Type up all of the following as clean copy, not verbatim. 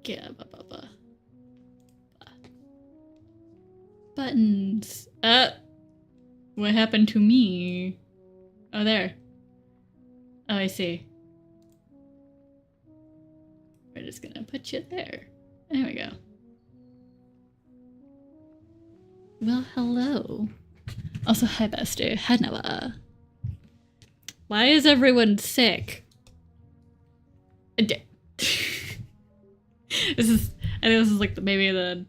Yeah, buttons. What happened to me? Oh, there. Oh, I see. We're just gonna put you there. There we go. Well, hello. Also, hi, bestie. Hi, Noah. Why is everyone sick? This is, I think this is like maybe the,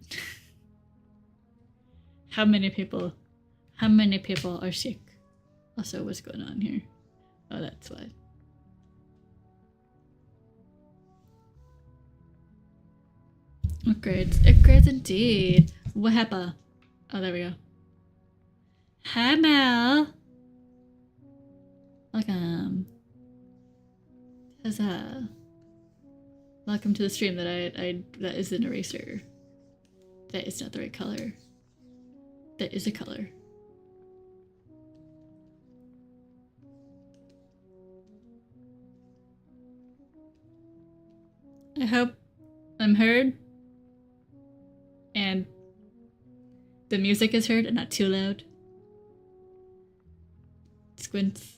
how many people are sick? Also, what's going on here? Oh, that's why. Upgrades. Upgrades indeed. What happened? Oh, there we go. Hi, Mel. Welcome. Huzzah. Welcome to the stream that that is an eraser. That is not the right color. That is a color. I hope I'm heard and the music is heard and not too loud. Squints.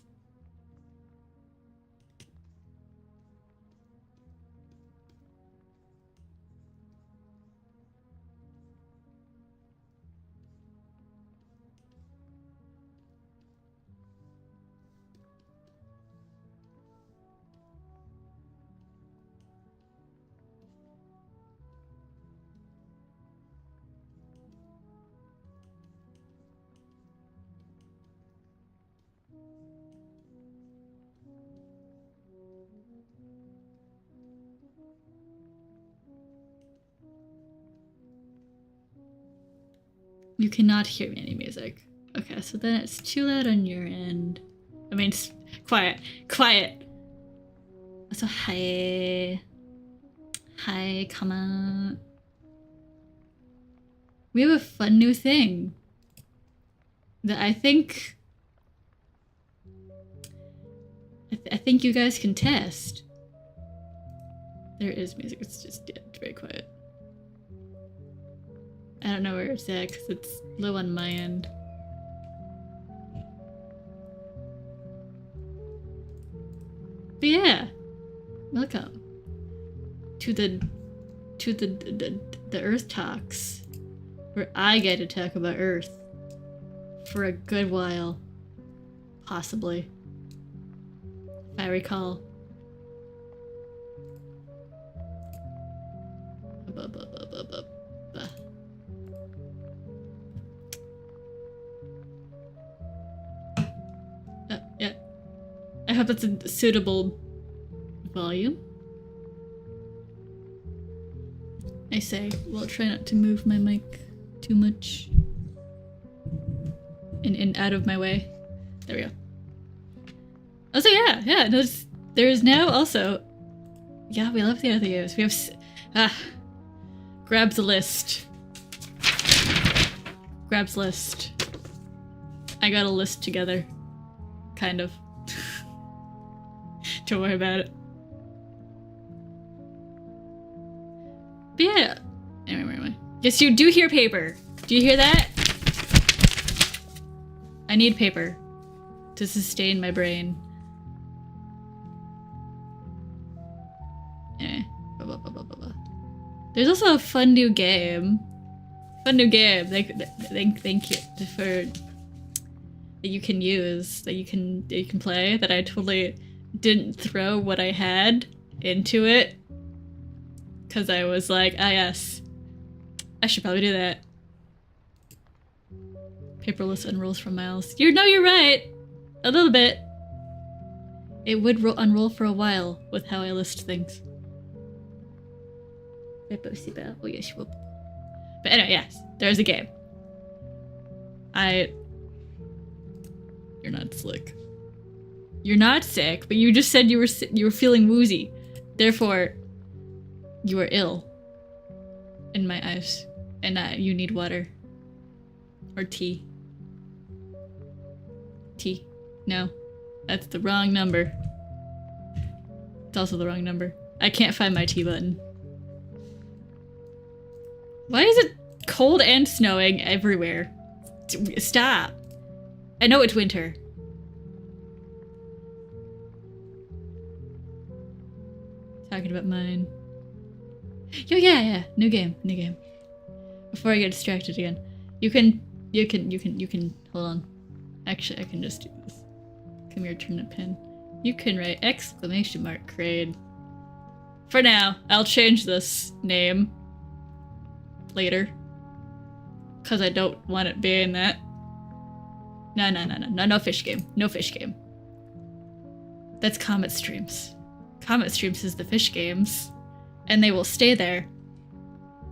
You cannot hear any music. Okay, so then it's too loud on your end. I mean, quiet. Quiet! So, hi. Hi, come on. We have a fun new thing that I think you guys can test. There is music, it's just very quiet. I don't know where it's at because it's low on my end. But yeah, welcome to the Earth Talks, where I get to talk about Earth for a good while, possibly, if I recall. Yeah. I hope that's a suitable volume. I say, well, try not to move my mic too much. And out of my way. There we go. Also, yeah, there's now also... Yeah, we love the other videos. We have... Grabs a list. Grabs list. I got a list together. Kind of. Don't worry about it. But yeah. Anyway, where am I? Yes, you do hear paper. Do you hear that? I need paper to sustain my brain. Anyway. There's also a fun new game. Thank you for that you can use, that you can play, that I totally didn't throw what I had into it. Cause I was like, ah yes, I should probably do that. Paperless unrolls from Miles. You're right. A little bit. It would unroll for a while with how I list things. Oh yes, whoop. But anyway, yes, there's a game. You're not slick. You're not sick, but you just said you were feeling woozy. Therefore, you are ill. In my eyes. And you need water. Or tea. Tea. No. That's the wrong number. It's also the wrong number. I can't find my T button. Why is it cold and snowing everywhere? Stop. I know it's winter. Talking about mine. Yo, yeah. New game. Before I get distracted again. You can, hold on. Actually, I can just do this. Come here, turn the pin. You can write !Crade. For now, I'll change this name later. Because I don't want it being that. No fish game. No fish game. That's Comet Streams. Comet Streams is the fish games. And they will stay there.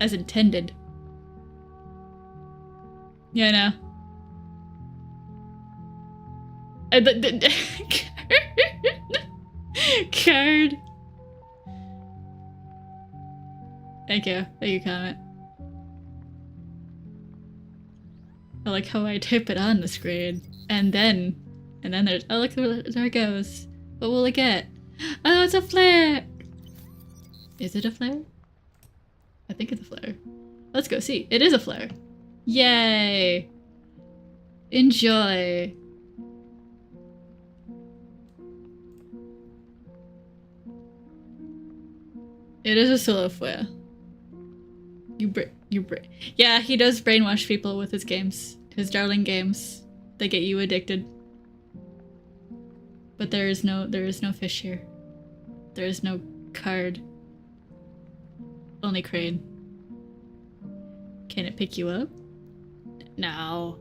As intended. Yeah, I know. Card. Thank you, Comet. I like how I type it on the screen. And then there's, oh look, there it goes. What will I get? Oh, it's a flare! Is it a flare? I think it's a flare. Let's go see. It is a flare. Yay! Enjoy. It is a solo flare. Yeah, he does brainwash people with his games. His darling games. They get you addicted. But there is no fish here. There is no card. Only crane. Can it pick you up? No.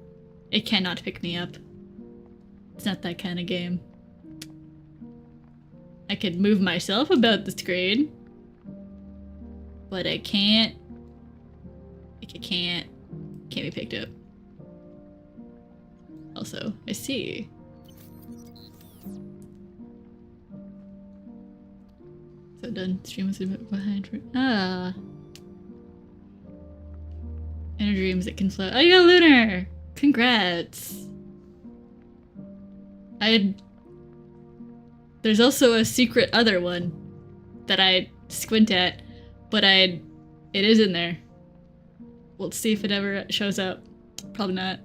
It cannot pick me up. It's not that kind of game. I could move myself about the screen. But I can't. It can't be picked up. Also, I see. So done. Stream was a bit behind. Ah. Inner dreams that can float. Oh, you got Lunar! Congrats! There's also a secret other one that I squint at, but it is in there. We'll see if it ever shows up. Probably not.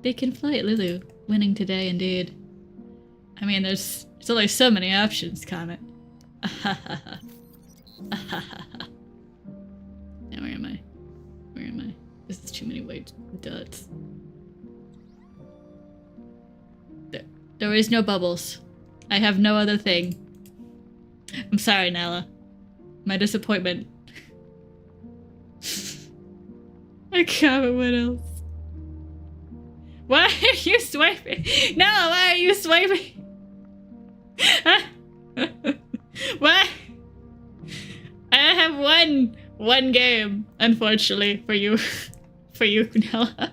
They can flight, Lulu. Winning today, indeed. I mean, there's only so many options, Comet. Now, where am I? Where am I? This is too many white dots. There is no bubbles. I have no other thing. I'm sorry, Nala. My disappointment. I can't. What else? Why are you swiping? No, why are you swiping? What? I have one game, unfortunately, for you. For you, Nella.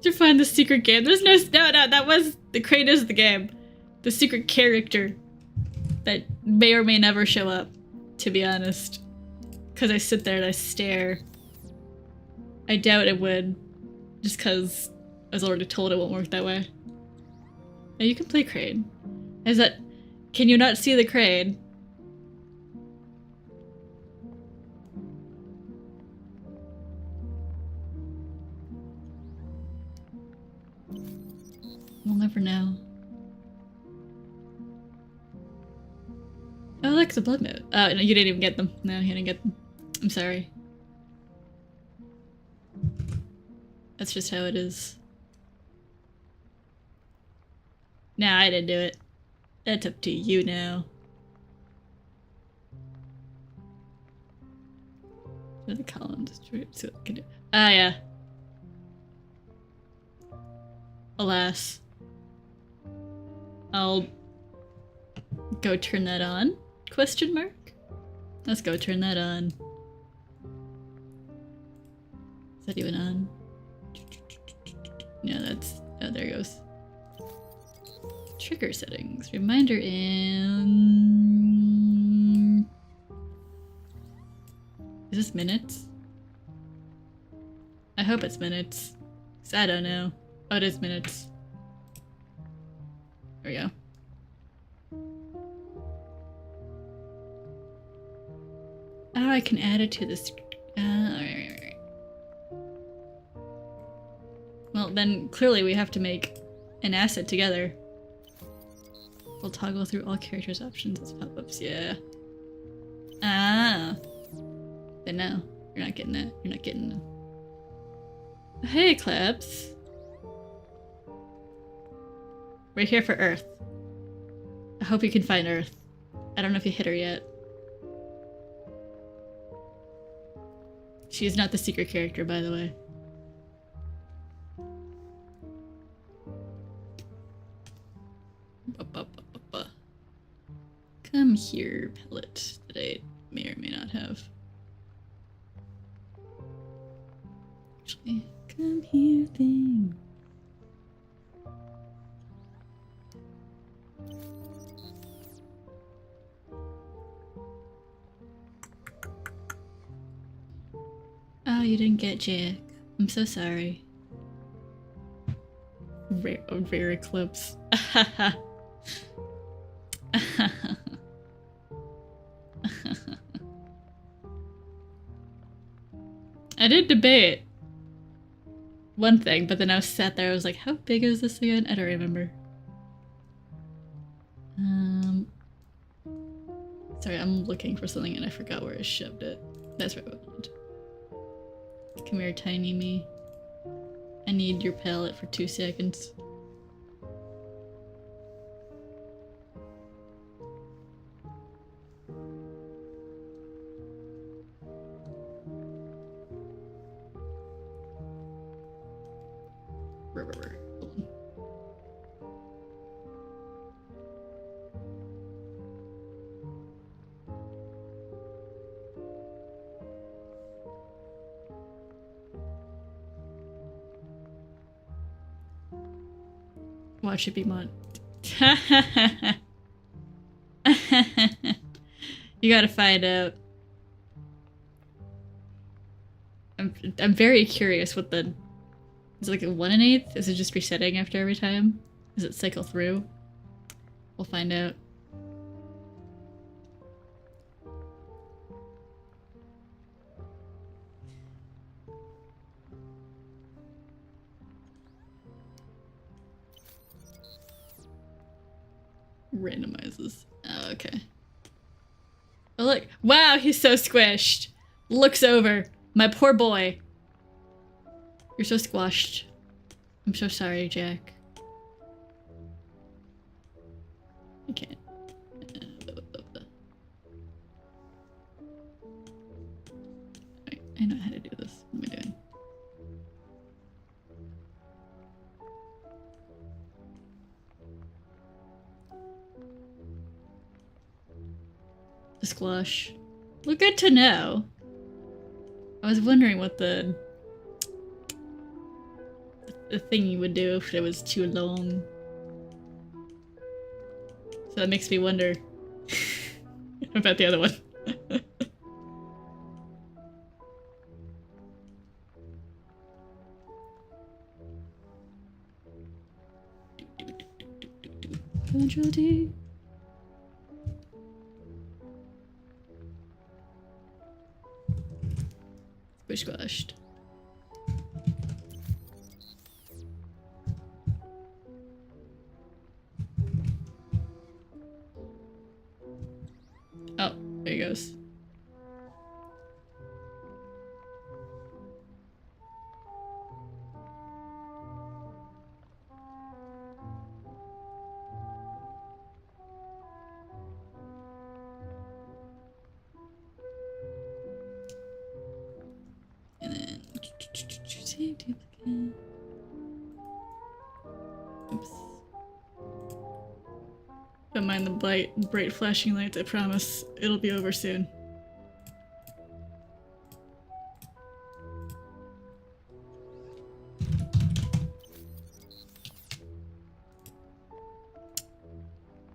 To find the secret game. There's no, that was, the crate is the game. The secret character that may or may never show up, to be honest. Because I sit there and I stare. I doubt it would, just because I was already told it won't work that way. Now you can play crane. Is that, can you not see the crane? We'll never know. Oh, look, the blood moon. Oh, no, you didn't even get them. No, you didn't get them. I'm sorry. That's just how it is. Nah, I didn't do it. That's up to you now. What are the columns? So I can do. Ah, yeah. Alas. I'll go turn that on? Question mark? Let's go turn that on. Is that even on? No, that's... Oh, there it goes. Trigger settings. Reminder in... Is this minutes? I hope it's minutes. 'Cause I don't know. Oh, it is minutes. There we go. Oh, I can add it to this. Right. Well, then clearly we have to make an asset together. We'll toggle through all characters' options as pop-ups. Yeah. Ah. But no, you're not getting that. You're not getting it. Hey, Claps. We're here for Earth. I hope you can find Earth. I don't know if you hit her yet. She is not the secret character, by the way. Come here, pellet, that I may or may not have. Actually, come here thing. Oh, you didn't get Jack. I'm so sorry. Rare eclipse. I did debate one thing, but then I was sat there, I was like, how big is this again? I don't remember. Sorry, I'm looking for something and I forgot where I shoved it. That's where I wanted. Come here, tiny me. I need your palette for 2 seconds. Watch it be mod. You gotta find out. I'm very curious what the... Is it like a 1 1/8? Is it just resetting after every time? Does it cycle through? We'll find out. Randomizes. Oh, okay. Oh, look. Wow, he's so squished. Looks over. My poor boy. You're so squashed. I'm so sorry, Jack. I can't. Right, I know how to do this. What am I doing? The squash. Well, good to know. I was wondering what the thing you would do if it was too long. So that makes me wonder about the other one. Control D. Squish squashed. Oh, there he goes. And then save duplicate. Oops. Don't mind the bright flashing lights, I promise. It'll be over soon.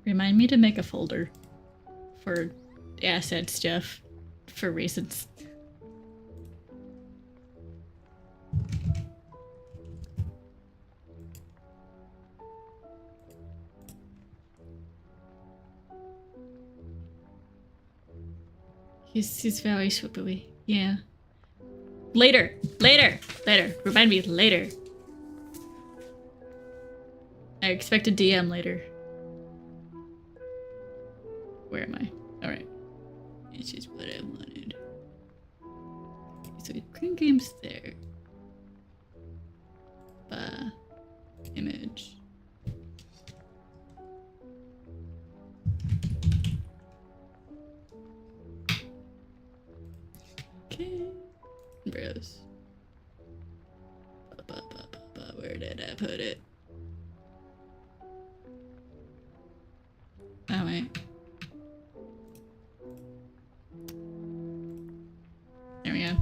Remind me to make a folder for asset stuff for reasons. He's very swoopy. Yeah. Later! Later! Later! Remind me later. I expect a DM later. Where am I? Alright. It's just what I wanted. So green game's there. Image. Okay. Bros. Where did I put it? Oh wait. There we go.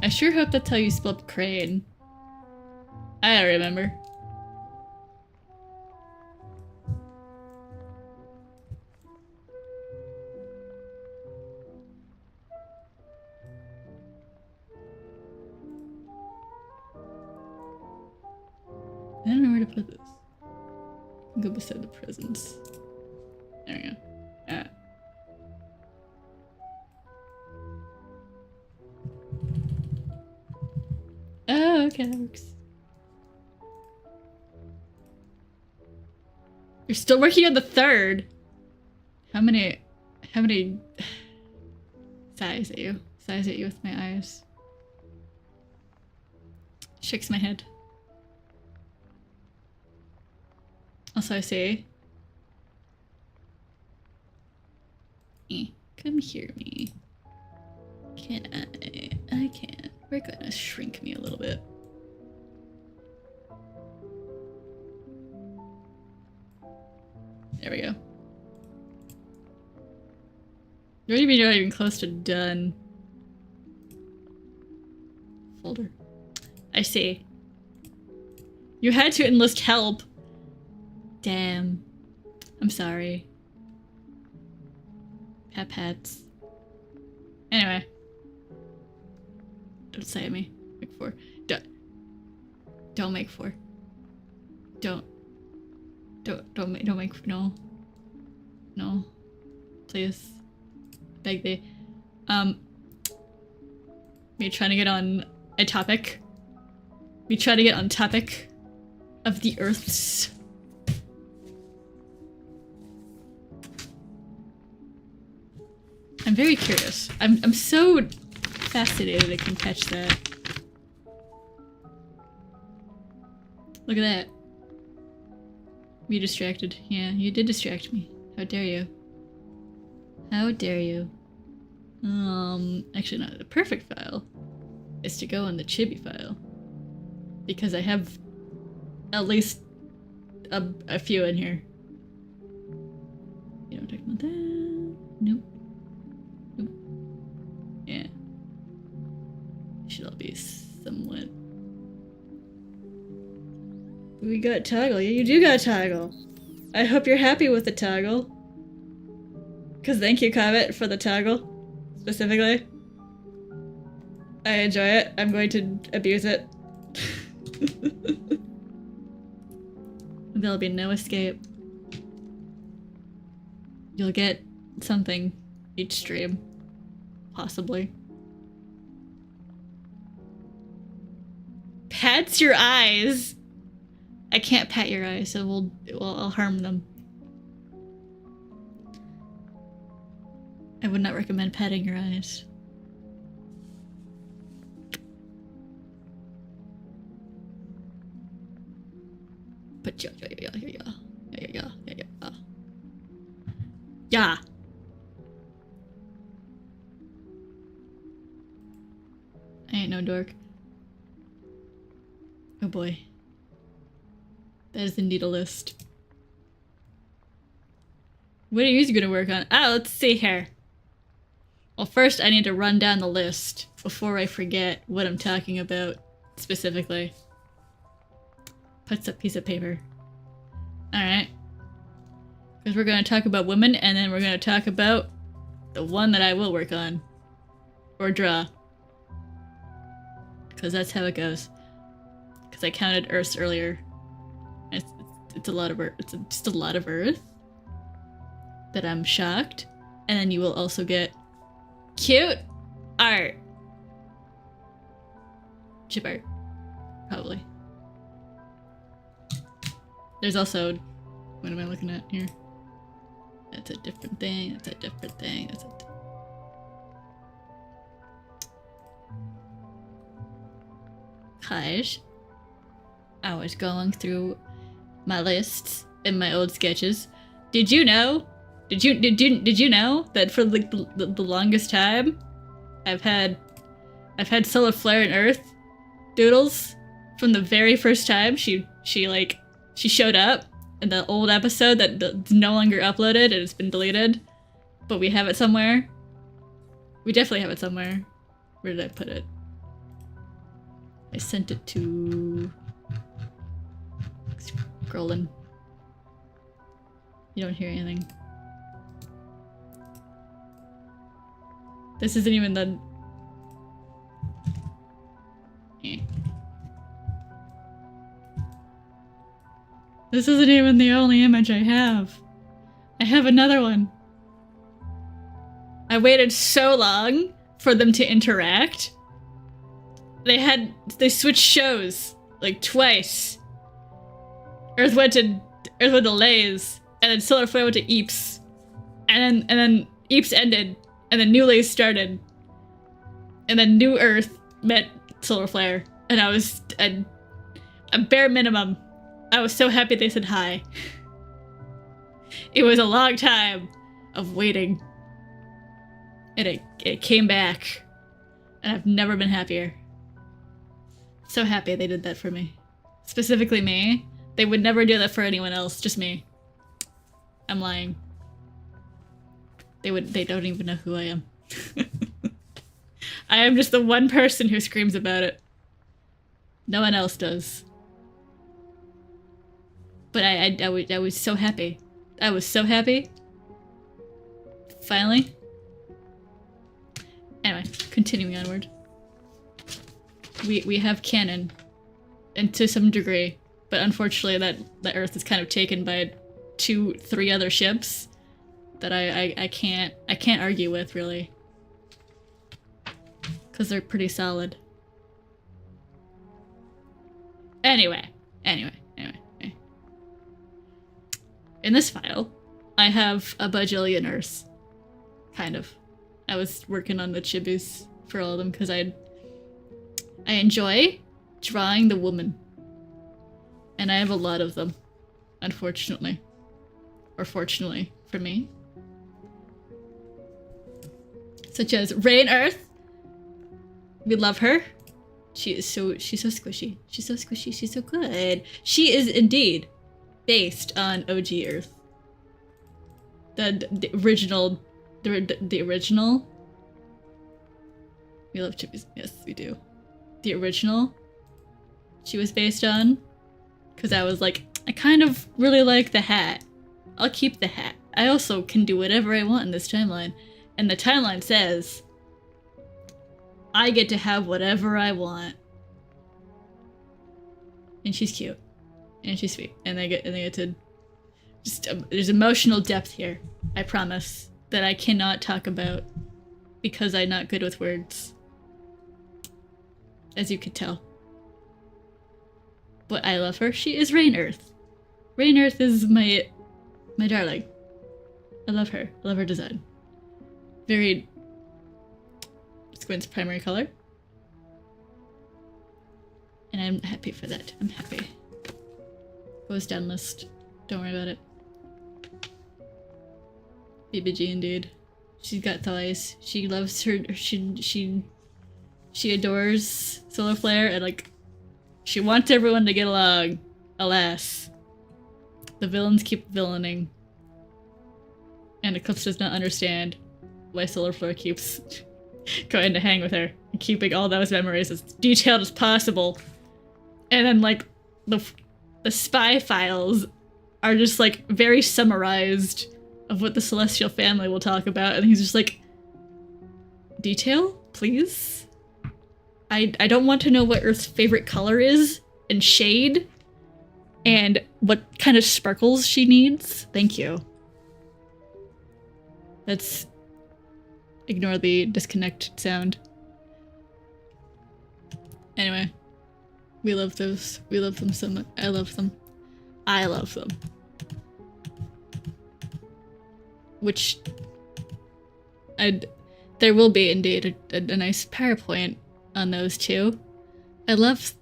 I sure hope that's how you spelled crane. I don't remember. I don't know where to put this. Go beside the presents. There we go. Oh, okay, that works. You're still working on the third. How many sighs at you? Sighs at you with my eyes. Shakes my head. Also, I say, come hear me. Can I can't. We're gonna shrink me a little bit. There we go. You're not even close to done. Folder. I see. You had to enlist help. Damn. I'm sorry. Pats. Anyway. Don't say at me. Make 4. Don't make 4. Don't make no. No. Please. Beg thee. Me trying to get on a topic. Me trying to get on topic of the Earths. I'm very curious. I'm so fascinated I can catch that. Look at that. You distracted. Yeah, you did distract me. How dare you? How dare you? Actually, no. The perfect file is to go on the chibi file. Because I have at least a few in here. You don't talk about that. Nope. Nope. Yeah. Should all be somewhat. We got toggle. Yeah, you do got toggle. I hope you're happy with the toggle. Cause thank you, Comet, for the toggle. Specifically. I enjoy it. I'm going to abuse it. There'll be no escape. You'll get something each stream. Possibly. Pats your eyes! I can't pat your eyes, so I'll harm them. I would not recommend patting your eyes. But yeah. Yeah. I ain't no dork. Oh boy. That is indeed a list. What are you gonna work on? Oh, let's see here. Well, first I need to run down the list before I forget what I'm talking about specifically. Puts a piece of paper. Alright. Because we're gonna talk about women, and then we're gonna talk about the one that I will work on. Or draw. Because that's how it goes. Because I counted Earths earlier. It's a lot of Earth. It's just a lot of Earth. that I'm shocked. And then you will also get cute art. Chip art. Probably. There's also... What am I looking at here? That's a different thing. That's a different thing. That's a... Gosh. I was going through my lists in my old sketches. Did you know? Did you know that for like the longest time, I've had Solar Flare and Earth doodles from the very first time she showed up in the old episode that's no longer uploaded and it's been deleted, but we have it somewhere. We definitely have it somewhere. Where did I put it? I sent it to... Scrolling. You don't hear anything. This isn't even the... This isn't even the only image I have. I have another one. I waited so long for them to interact. They switched shows like twice. Earth went to Lays, and then Solar Flare went to Eeps, and then Eeps ended, and then New Lays started, and then New Earth met Solar Flare, and I was a bare minimum. I was so happy they said hi. It was a long time of waiting, and it came back, and I've never been happier. So happy they did that for me. Specifically me. They would never do that for anyone else, just me. I'm lying. They don't even know who I am. I am just the one person who screams about it. No one else does. But I was so happy. I was so happy. Finally. Anyway, continuing onward. We have canon, and to some degree, but unfortunately that Earth is kind of taken by 2-3 other ships that I can't argue with really, because they're pretty solid. Anyway. In this file, I have a bajillion Earths, kind of. I was working on the chibus for all of them because I enjoy drawing the woman. And I have a lot of them, unfortunately. Or fortunately for me. Such as Rain Earth. We love her. She's so squishy. She's so squishy. She's so good. She is indeed based on OG Earth. The original. The original. We love chibis. Yes, we do. The original. She was based on. Because I was like, I kind of really like the hat. I'll keep the hat. I also can do whatever I want in this timeline. And the timeline says, I get to have whatever I want. And she's cute. And she's sweet. And they get to just there's emotional depth here. I promise. That I cannot talk about. Because I'm not good with words. As you could tell. But I love her. She is Rain Earth. Rain Earth is my darling. I love her. I love her design. Very Squint's primary color. And I'm happy for that. I'm happy. Goes down list. Don't worry about it. BBG indeed. She's got thighs. She loves her. She adores Solar Flare and like. She wants everyone to get along. Alas. The villains keep villaining. And Eclipse does not understand why Solar Flare keeps going to hang with her and keeping all those memories as detailed as possible. And then like the spy files are just like very summarized of what the Celestial family will talk about, and he's just like, detail, please? I don't want to know what Earth's favorite color is, and shade, and what kind of sparkles she needs. Thank you. That's... Ignore the disconnect sound. Anyway. We love those. We love them so much. I love them. I love them. Which... there will be indeed a nice PowerPoint on those two. I love...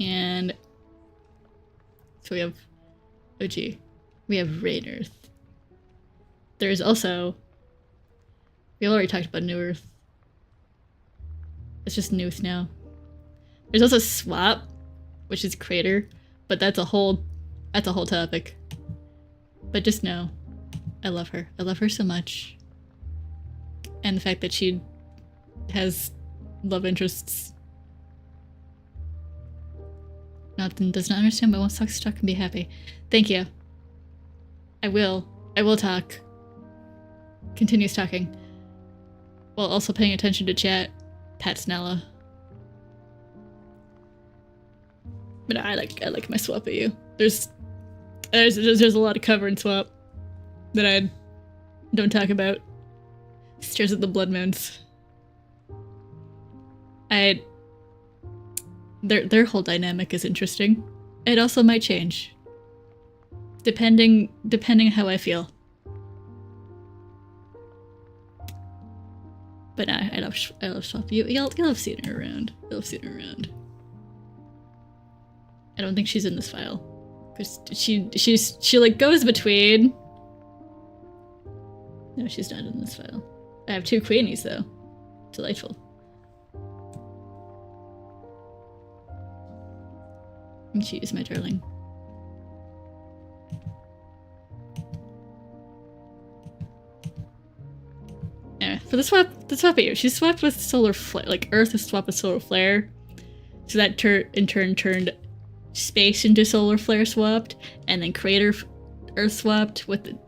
And so we have OG. We have Rain Earth. There's also... We already talked about New Earth. It's just Newth now. There's also Swap, which is Crater, but that's a whole topic. But just know, I love her. I love her so much. And the fact that she has love interests. Does not understand but wants to talk and be happy. Thank you. I will talk. Continues talking. While also paying attention to chat. Pat Snella. But I like my swap at you. There's a lot of cover in swap that I don't talk about. Stares at the blood moons. Their whole dynamic is interesting. It also might change. Depending how I feel. But I love Swap. You'll have seen her around. You'll have seen her around. I don't think she's in this file. Cause she like goes between. No, she's not in this file. I have 2 Queenies though. Delightful. And she is my darling. Anyway, for the swap at you. She swapped with Solar Flare. Like, Earth is swapped with Solar Flare. So that in turn turned space into Solar Flare swapped. And then Crater Earth swapped with the...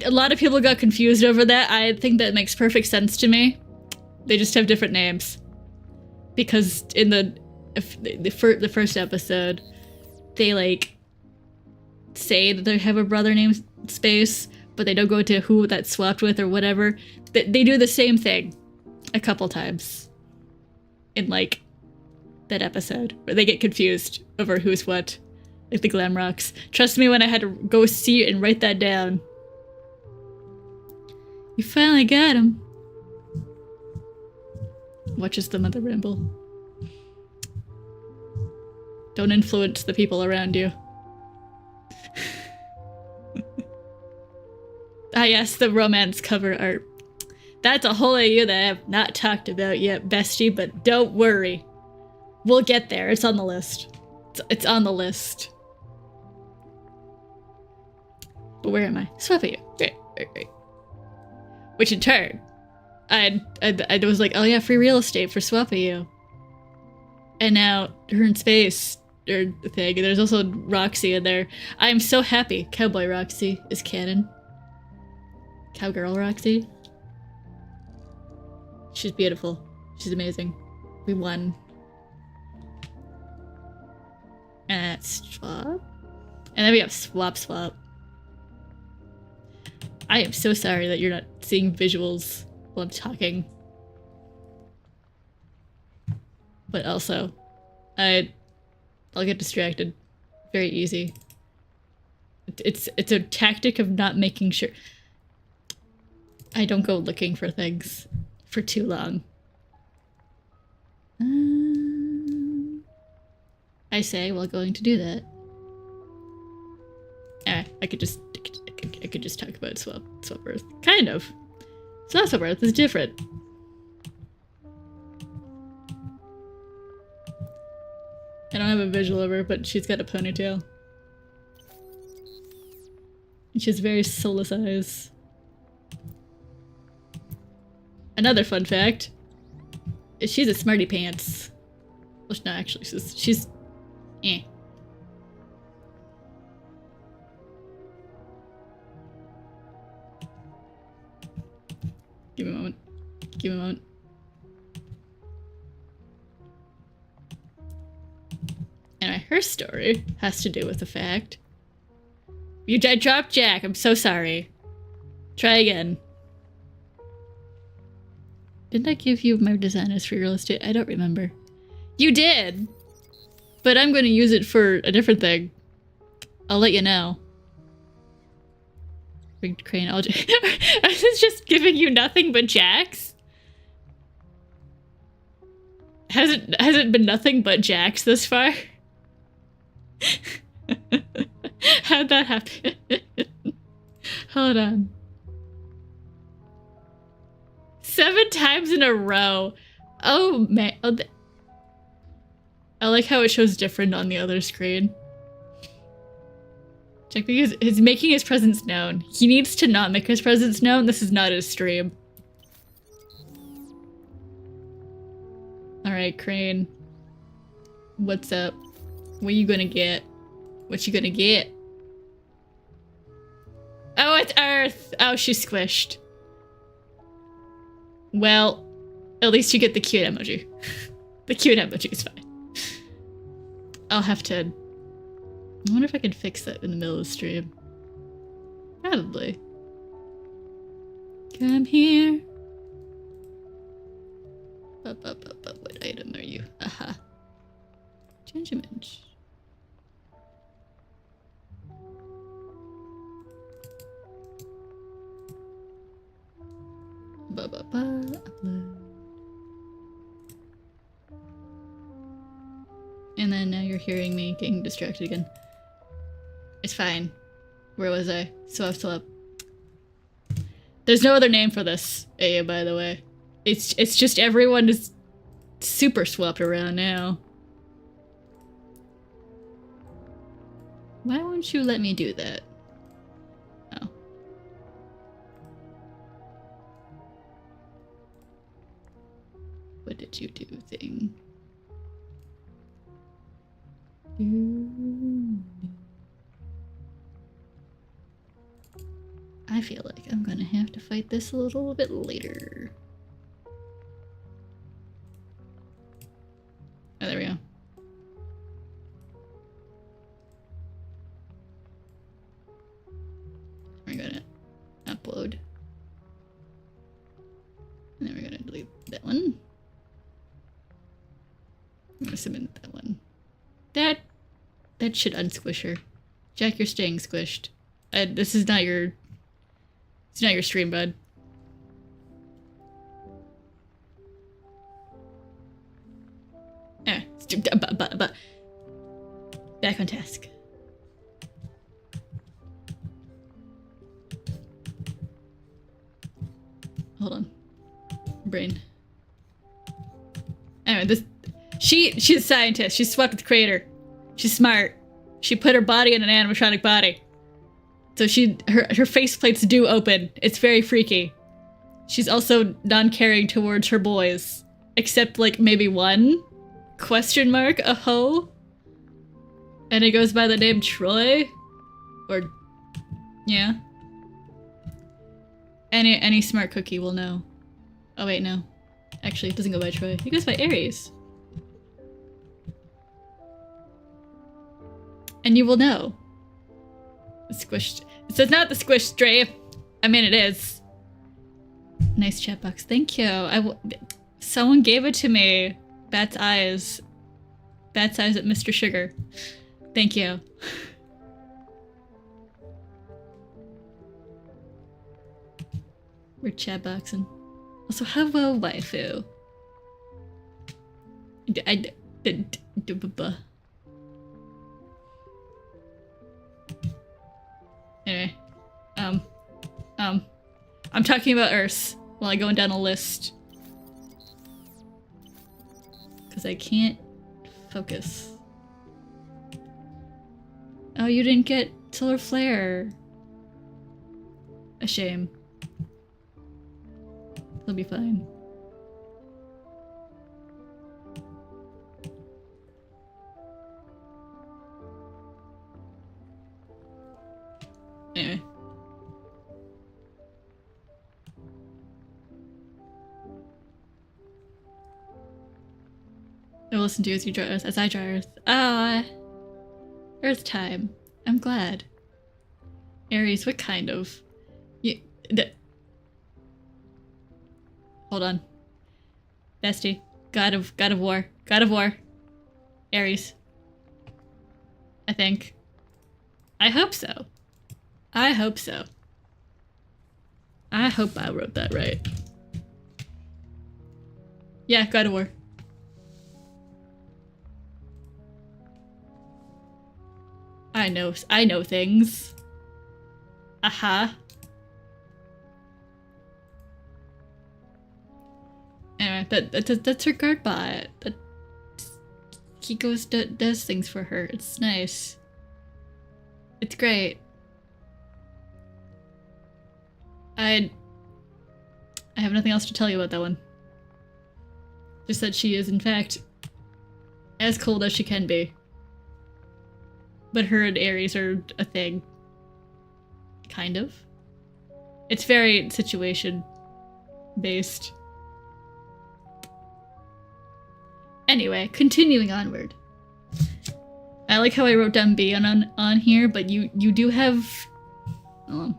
A lot of people got confused over that. I think that makes perfect sense to me. They just have different names. Because in the first episode, they, like, say that they have a brother named Space, but they don't go into who that's swapped with or whatever. They do the same thing a couple times in, like, that episode, where they get confused over who's what. Like the Glam Rocks. Trust me when I had to go see it and write that down. You finally got him. Watches the mother ramble. Don't influence the people around you. Ah yes, the romance cover art. That's a whole AU that I have not talked about yet, bestie, but don't worry. We'll get there. It's on the list. It's on the list. But where am I? Swap at you. Great. Which in turn, I was like, oh yeah, free real estate for Swap at you. And now her in space or thing. There's also Roxy in there. I am so happy. Cowboy Roxy is canon. Cowgirl Roxy. She's beautiful. She's amazing. We won. And that's Swap. And then we have Swap. I am so sorry that you're not seeing visuals while I'm talking. But also, I'll get distracted. Very easy. It's a tactic of not making sure I don't go looking for things for too long. I say while going to do that. I could just talk about Swap Earth. Kind of. Swap Earth is different. I don't have a visual of her, but she's got a ponytail. And she has very soulless eyes. Another fun fact is she's a smarty pants. Well, no, actually, she's eh. Give me a moment. her story has to do with the fact. I dropped Jack. I'm so sorry. Try again. Didn't I give you my designers for real estate? I don't remember. You did! But I'm going to use it for a different thing. I'll let you know. Rigged crane. I was just giving you nothing but Jacks? Has it been nothing but Jacks this far? How'd that happen? Hold on. 7 times in a row. Oh man. Oh, I like how it shows different on the other screen. Jack is making his presence known. He needs to not make his presence known. This is not his stream. Alright, Crane. What's up? What you gonna get? What you gonna get? Oh, it's Earth! Oh, she's squished. Well, at least you get the cute emoji. The cute emoji is fine. I'll have to... I wonder if I can fix that in the middle of the stream. Probably. Come here. What item are you? Aha. Change image. Upload. And then now you're hearing me getting distracted again. It's fine. Where was I? Swap. There's no other name for this, Aya, by the way. It's just everyone is super swapped around now. Why won't you let me do that? Oh. What did you do, thing? I feel like I'm gonna have to fight this a little bit later. Oh, there we go. We're gonna upload. And then we're gonna delete that one. I'm gonna submit that one. That should unsquish her. Jack, you're staying squished. This is not your... It's not your stream, bud. Back on task. Hold on. Brain. Anyway, she's a scientist. She's swept with the crater. She's smart. She put her body in an animatronic body. So her faceplates do open. It's very freaky. She's also non-caring towards her boys. Except like maybe one? Question mark? A hoe? And it goes by the name Troy? Or... yeah. Any smart cookie will know. Oh wait, no. Actually, it doesn't go by Troy. He goes by Aries. And you will know. Squished. So it's not the squish stray. I mean, it is. Nice chat box. Thank you. Someone gave it to me. Bat's eyes. Bat's eyes at Mr. Sugar. Thank you. We're chat boxing. Also, hello, waifu. Anyway, I'm talking about Earth while I'm going down a list. Because I can't focus. Oh, you didn't get solar flare. A shame. He'll be fine. Anyway. I will listen to you as you dry Earth, as I dry Earth. Ah. Earth time. I'm glad. Aries, what kind of? Hold on. Bestie. God of war. God of war. Aries. I think. I hope so. I hope so. I hope I wrote that right. Yeah, God of War. I know things. Aha. Anyway, that's her guard bot. He does things for her. It's nice. It's great. I have nothing else to tell you about that one. Just that she is, in fact, as cold as she can be. But her and Aries are a thing. Kind of. It's very situation-based. Anyway, continuing onward. I like how I wrote down B on here, but you do have... Hold on.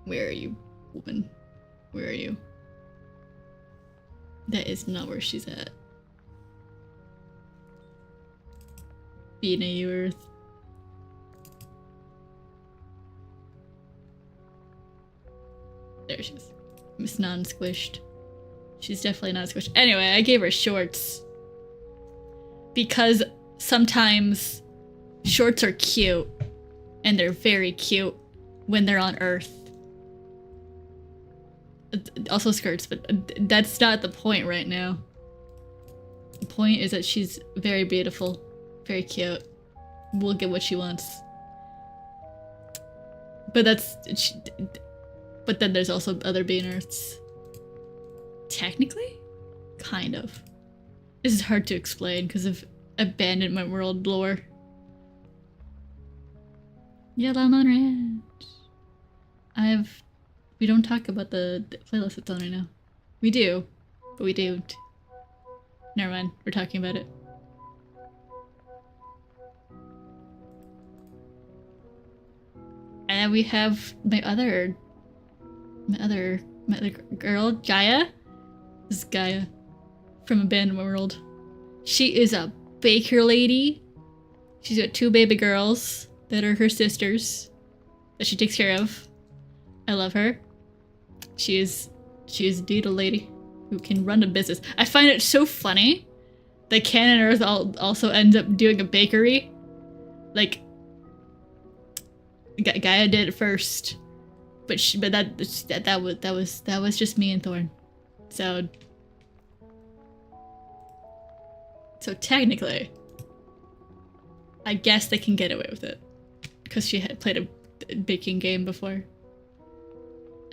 Where are you, woman? Where are you? That is not where she's at. Being a Earth. There she is. Miss Non-Squished. She's definitely not squished. Anyway, I gave her shorts. Because sometimes shorts are cute. And they're very cute when they're on Earth. Also skirts, but that's not the point right now. The point is that she's very beautiful. Very cute. Will get what she wants. But but then there's also other being Earths. Technically? Kind of. This is hard to explain because of abandonment world lore. Yellow Moon Ranch. We don't talk about the playlist that's on right now. We do, but we don't. Never mind, we're talking about it. And then we have my other girl, Gaia. This is Gaia from Abandonment World. She is a baker lady. She's got 2 baby girls that are her sisters that she takes care of. I love her. She is indeed a lady who can run a business. I find it so funny that Canon Earth also ends up doing a bakery. Like, Gaia did it first, but that was just me and Thorn. So technically, I guess they can get away with it because she had played a baking game before.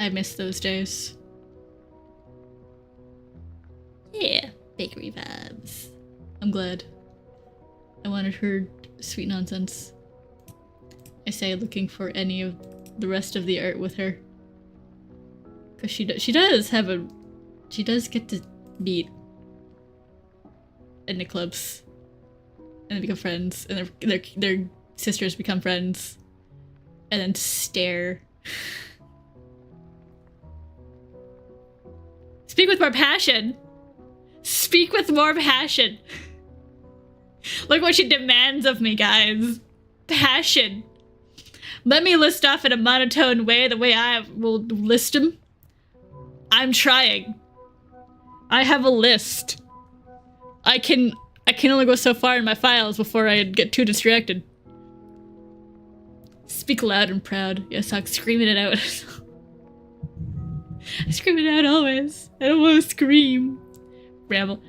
I miss those days. Yeah, bakery vibes. I'm glad. I wanted her sweet nonsense. I say looking for any of the rest of the art with her. Cause she does get to meet in the clubs. And they become friends. And their sisters become friends. And then stare. Speak with more passion. Speak with more passion. Look what she demands of me, guys. Passion. Let me list off in a monotone way, the way I will list them. I'm trying. I have a list. I can only go so far in my files before I get too distracted. Speak loud and proud. Yes, I'm screaming it out. I scream it out always. I don't want to scream. Ramble.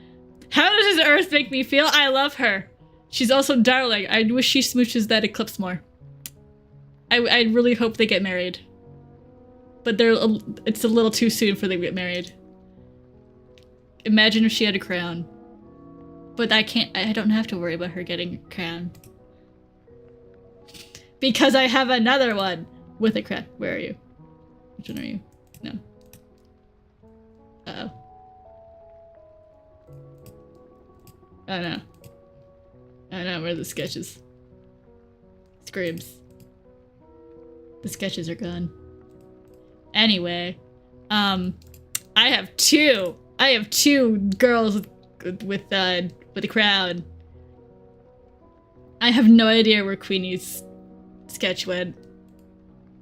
How does this Earth make me feel? I love her. She's also darling. I wish she smooches that eclipse more. I really hope they get married. But it's a little too soon for them to get married. Imagine if she had a crown. But I don't have to worry about her getting a crown. Because I have another one with a crown. Where are you? Which one are you? No. Uh-oh. I don't know. I don't know where the sketches. Screams. The sketches are gone. Anyway, I have two girls with a crown. I have no idea where Queenie's sketch went.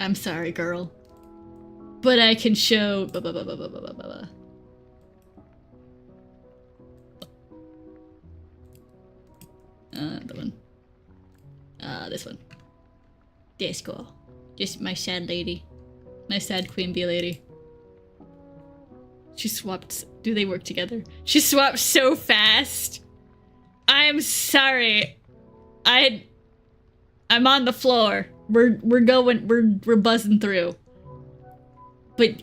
I'm sorry, girl. But I can show... The one. This one. This girl. Just my sad lady. My sad Queen Bee lady. She swapped... Do they work together? She swapped so fast! I'm sorry. I'm on the floor. We're buzzing through. But...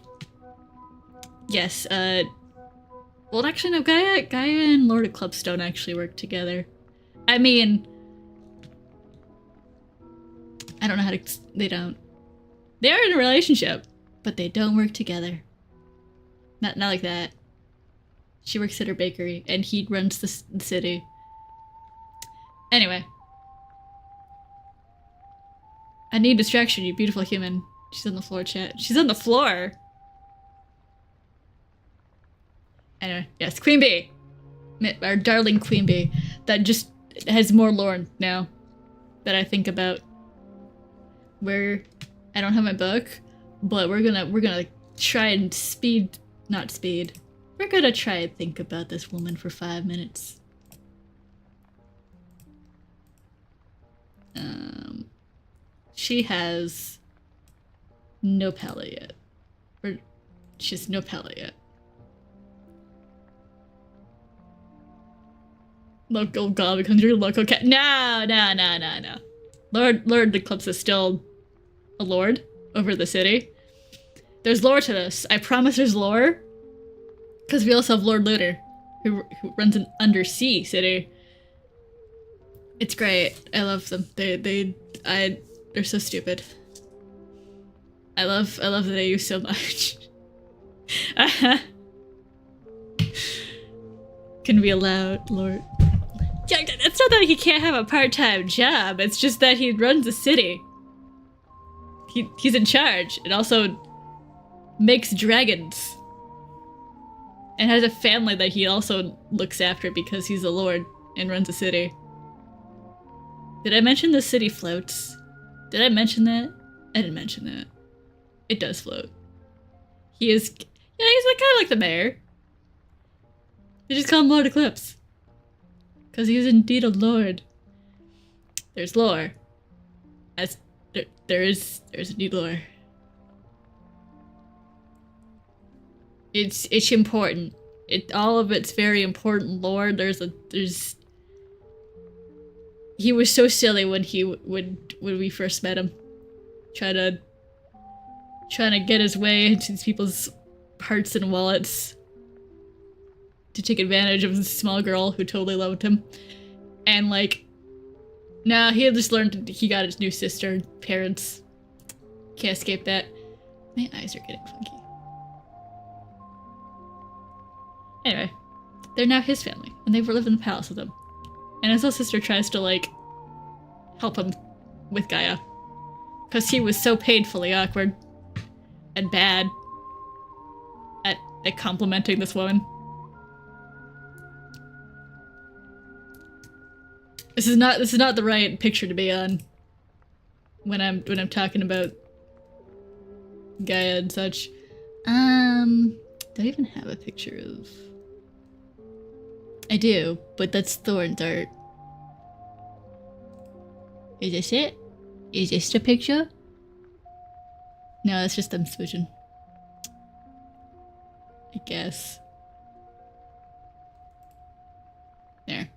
Yes, well, actually, no, Gaia and Lord Eclipse don't actually work together. I mean... I don't know how to... They don't. They are in a relationship, but they don't work together. Not like that. She works at her bakery, and he runs the city. Anyway. I need distraction, you beautiful human. She's on the floor, chat. She's on the floor! Anyway, yes, Queen Bee! Our darling Queen Bee. That just has more lore now. That I think about. Where... I don't have my book, but we're gonna try and not speed. We're gonna try and think about this woman for 5 minutes. She has no palette yet. Or she has no palette yet. Local god becomes your local cat. No. Lord Eclipse is still a lord over the city. There's lore to this. I promise there's lore. Because we also have Lord Lunar, who runs an undersea city. It's great. I love them. They're so stupid. I love the AU so much. Can be allowed, Lord. Yeah, it's not that he can't have a part-time job. It's just that he runs a city. He's in charge, and also makes dragons. And has a family that he also looks after because he's a lord and runs a city. Did I mention the city floats? Did I mention that? I didn't mention that. It does float. He is... Yeah, he's like, kind of like the mayor. They just call him Lord Eclipse. Because he is indeed a lord. There's lore. There's indeed lore. It's important. All of it's very important lore. He was so silly when we first met him. Trying to get his way into these people's hearts and wallets. To take advantage of this small girl who totally loved him. And like, nah, he had just learned he got his new sister, parents. Can't escape that. My eyes are getting funky. Anyway, they're now his family, and they live in the palace with him. And his little sister tries to, like, help him with Gaia. Because he was so painfully awkward and bad at complimenting this woman. This is not the right picture to be on when I'm talking about Gaia and such. Do I even have a picture of... I do, but that's Thorn's art. Is this it? Is this the picture? No, that's just them switching. I guess. There.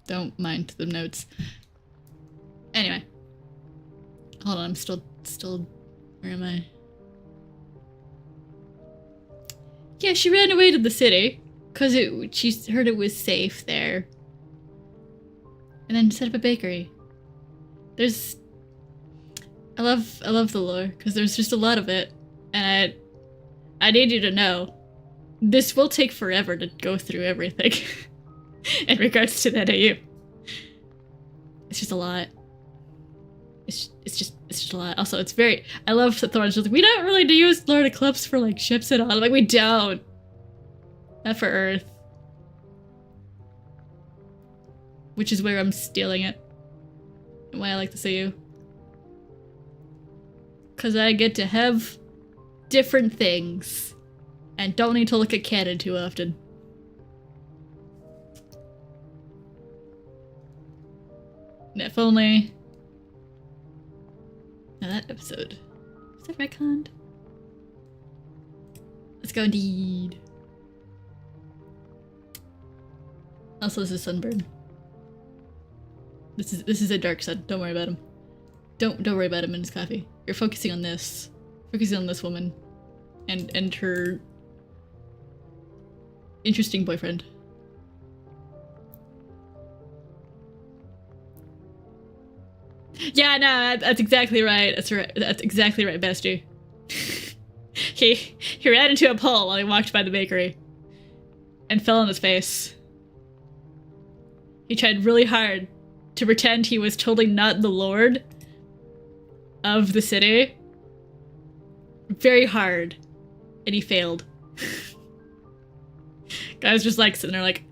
Don't mind the notes. Anyway. Hold on, I'm still... Where am I? Yeah, she ran away to the city. Because she heard it was safe there. And then set up a bakery. I love the lore, because there's just a lot of it. And I need you to know, this will take forever to go through everything. in regards to that AU. It's just a lot. It's just a lot. Also, it's very. I love that Thorn's just like, we don't really use Lord Eclipse for like ships at all. I'm like, we don't. Not for Earth. Which is where I'm stealing it. And why I like the AU. Because I get to have different things. And don't need to look at canon too often. And if only... Now that episode... Was that retconned? Let's go indeed. Also, this is Sunburn. This is a dark sun. Don't worry about him. Don't worry about him and his coffee. You're focusing on this. Focusing on this woman. And her interesting boyfriend. Yeah, no, that's exactly right. That's right. That's exactly right, bestie. He ran into a pole while he walked by the bakery and fell on his face. He tried really hard to pretend he was totally not the lord of the city. Very hard. And he failed. Guy was just like sitting there like,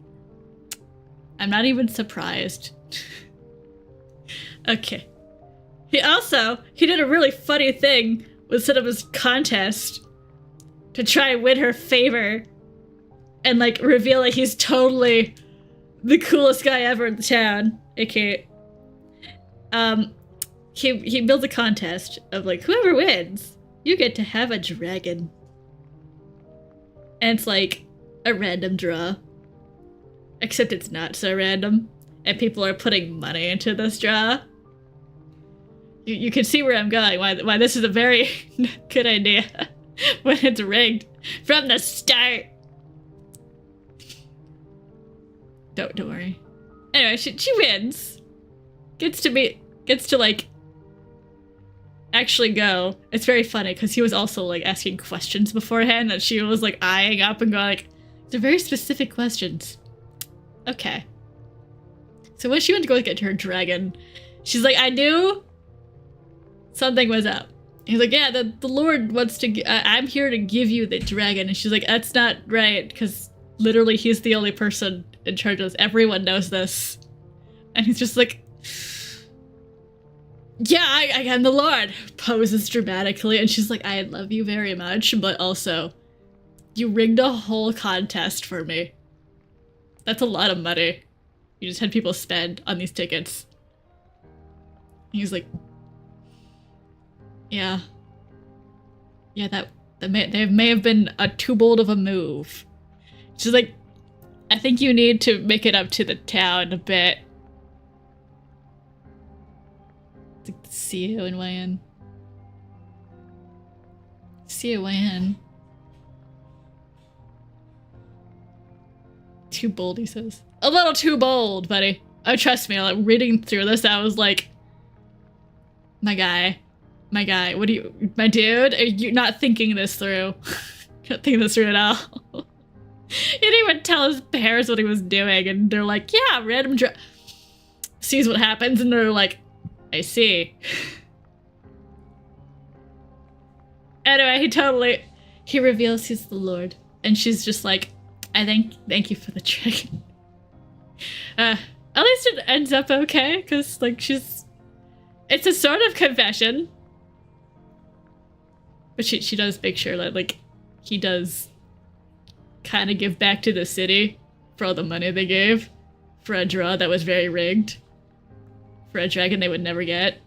I'm not even surprised. Okay. He did a really funny thing with set up his contest to try and win her favor and like reveal like he's totally the coolest guy ever in the town. Okay. He built a contest of like, whoever wins, you get to have a dragon. And it's like a random draw. Except it's not so random. And people are putting money into this draw. You can see where I'm going, why this is a very good idea when it's rigged from the start. Don't worry. Anyway, she wins. Gets to like actually go. It's very funny because he was also like asking questions beforehand that she was like eyeing up and going like, they're very specific questions. Okay. So when she went to go get her dragon, she's like, I knew something was up. He's like, yeah, the Lord wants to, I'm here to give you the dragon. And she's like, that's not right, because literally he's the only person in charge of this. Everyone knows this. And he's just like, yeah, I am the Lord. Poses dramatically. And she's like, I love you very much, but also, you rigged a whole contest for me. That's a lot of money. You just had people spend on these tickets. He's like, yeah. Yeah, that may have been a too bold of a move. She's like, I think you need to make it up to the town a bit. It's like the C-O-N-Y-N. C-O-Y-N. Too bold, he says. A little too bold, buddy. Oh, trust me, like, reading through this, I was like, my guy, what do you, my dude, are you not thinking this through? Not thinking this through at all. He didn't even tell his parents what he was doing, and they're like, yeah, random sees what happens, and they're like, I see. Anyway, he reveals he's the Lord, and she's just like, thank you for the trick. At least it ends up okay, because, like, it's a sort of confession. But she does make sure that, like, he does kind of give back to the city for all the money they gave for a draw that was very rigged. For a dragon they would never get.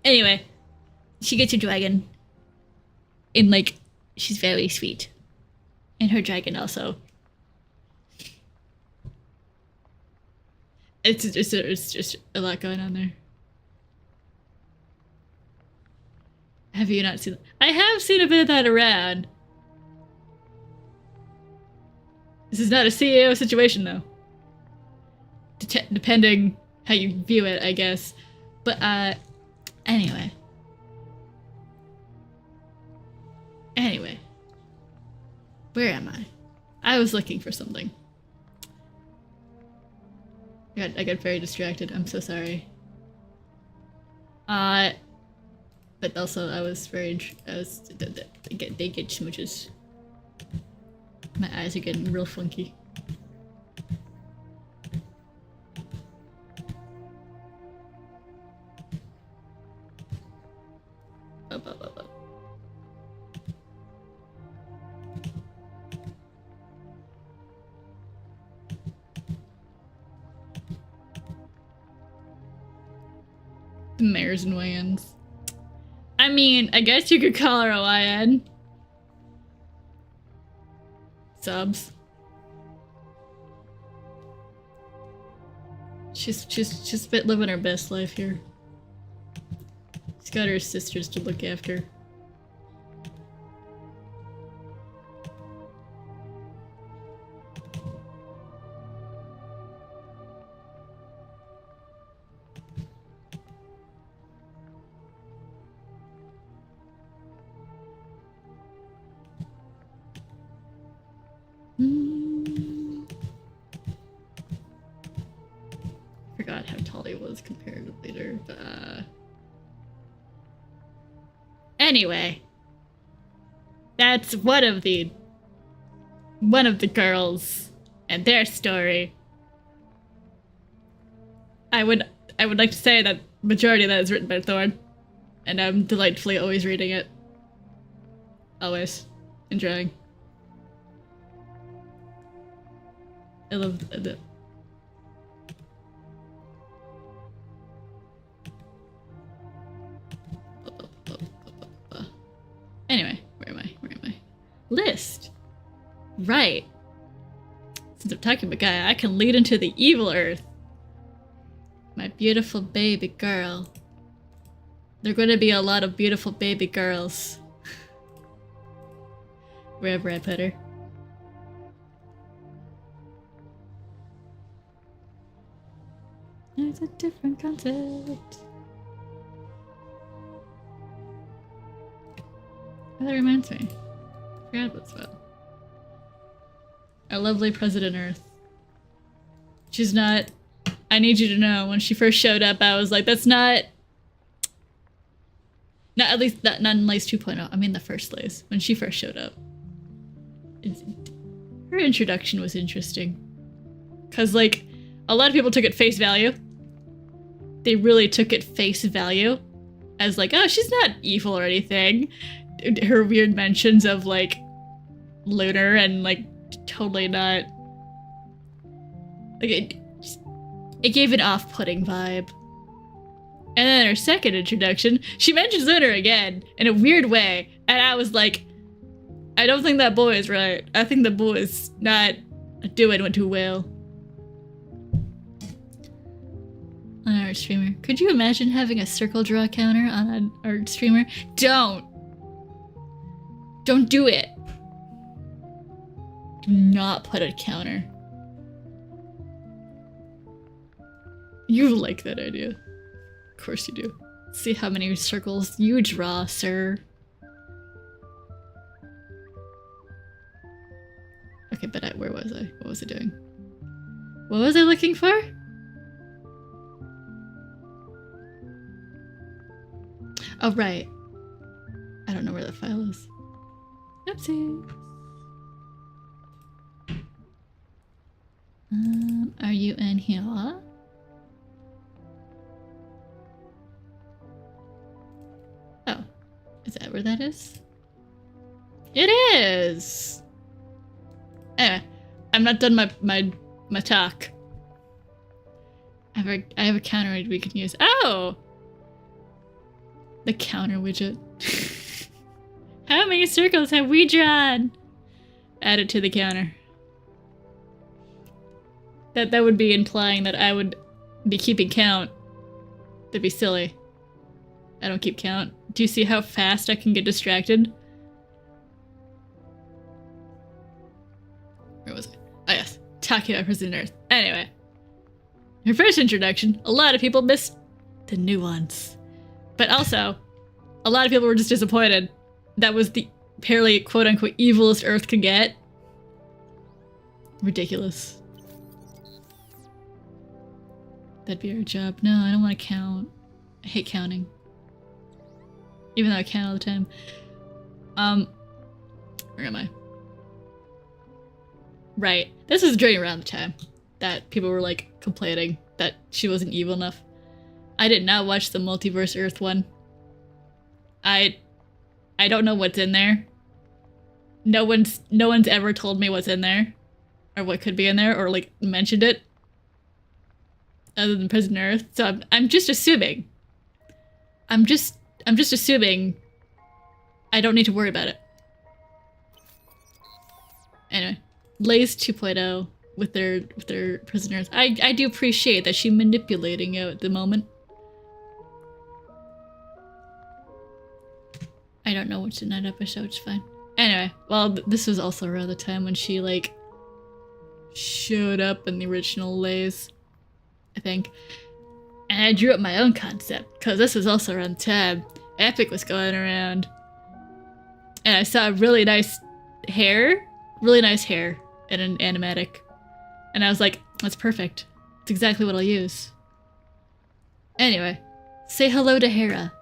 Anyway, she gets a dragon. And, like, she's very sweet. And her dragon also. It's just a lot going on there. Have you not seen that? I have seen a bit of that around. This is not a CEO situation, though. Depending how you view it, I guess. But, anyway. Anyway. Where am I? I was looking for something. I got very distracted. I'm so sorry. But also I was very, they get smooches. My eyes are getting real funky. The mayor's and YNs. I mean, I guess you could call her a YN. Subs. She's been living her best life here. She's got her sisters to look after. Forgot how tall he was comparatively later, but anyway, that's one of the girls and their story. I would like to say that majority of that is written by Thorn, and I'm delightfully always reading it. Always enjoying. I love the Anyway, where am I? List! Right. Since I'm talking about Gaia, I can lead into the evil earth. My beautiful baby girl. There are going to be a lot of beautiful baby girls. Wherever I put her. It's a different concept. Oh, that reminds me. I forgot about spell. Our lovely President Earth. She's not... I need you to know, when she first showed up, I was like, that's not... Not at least, not in Lace 2.0. I mean the first Lace. When she first showed up. Her introduction was interesting. Because, like, a lot of people took it face value. They really took it face value. As like, oh, she's not evil or anything. Her weird mentions of, like, lunar and, like, totally not... Like, it gave an off-putting vibe. And then her second introduction, she mentions lunar again, in a weird way. And I was like, I don't think that boy is right. I think the boy is not doing too well. On our streamer. Could you imagine having a circle draw counter on our streamer? Don't do it. Do not put a counter. You like that idea. Of course you do. See how many circles you draw, sir. Okay, but where was I? What was I doing? What was I looking for? Oh, right. I don't know where the file is. Oopsie. Are you in here? Oh. Is that where that is? It is! Anyway, I'm not done my talk. I have a counter we can use. Oh! The counter widget. How many circles have we drawn? Add it to the counter. That would be implying that I would be keeping count. That'd be silly. I don't keep count. Do you see how fast I can get distracted? Where was I? Oh yes, talking about President Earth. Anyway. Her first introduction, a lot of people missed the nuance. But also, a lot of people were just disappointed. That was the apparently quote-unquote evilest Earth could get. Ridiculous. That'd be our job. No, I don't want to count. I hate counting. Even though I count all the time. Where am I? Right. This was during around the time that people were like complaining that she wasn't evil enough. I did not watch the Multiverse Earth one. I don't know what's in there. No one's ever told me what's in there. Or what could be in there, or like mentioned it. Other than Prison Earth. So I'm just assuming. I'm just assuming I don't need to worry about it. Anyway, Lay's 2.0 with their prisoners. I do appreciate that she's manipulating you at the moment. I don't know what's in that episode, it's fine. Anyway, well, this was also around the time when she, like, showed up in the original Lay's, I think. And I drew up my own concept, because this was also around the time Epic was going around. And I saw really nice hair in an animatic. And I was like, that's perfect. It's exactly what I'll use. Anyway, say hello to Hera,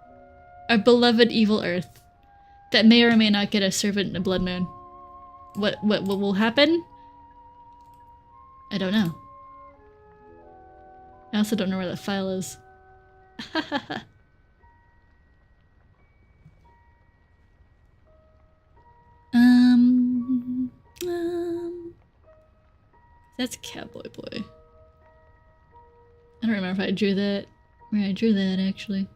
our beloved evil Earth, that may or may not get a servant in a blood moon. What will happen? I don't know. I also don't know where that file is. That's Cowboy Boy. I don't remember if I drew that. Where I drew that, actually.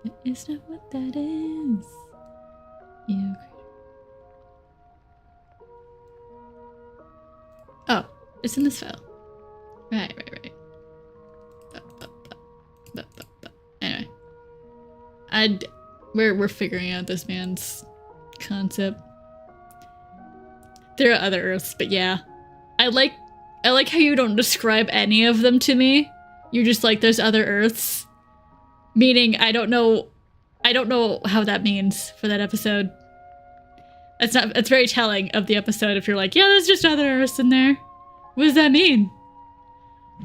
That is not what that is. You. Oh, it's in this file. Right. Anyway. We're figuring out this man's concept. There are other Earths, but yeah. I like how you don't describe any of them to me. You're just like, there's other Earths. Meaning, I don't know how that means for that episode. It's very telling of the episode if you're like, yeah, there's just other Earths in there. What does that mean?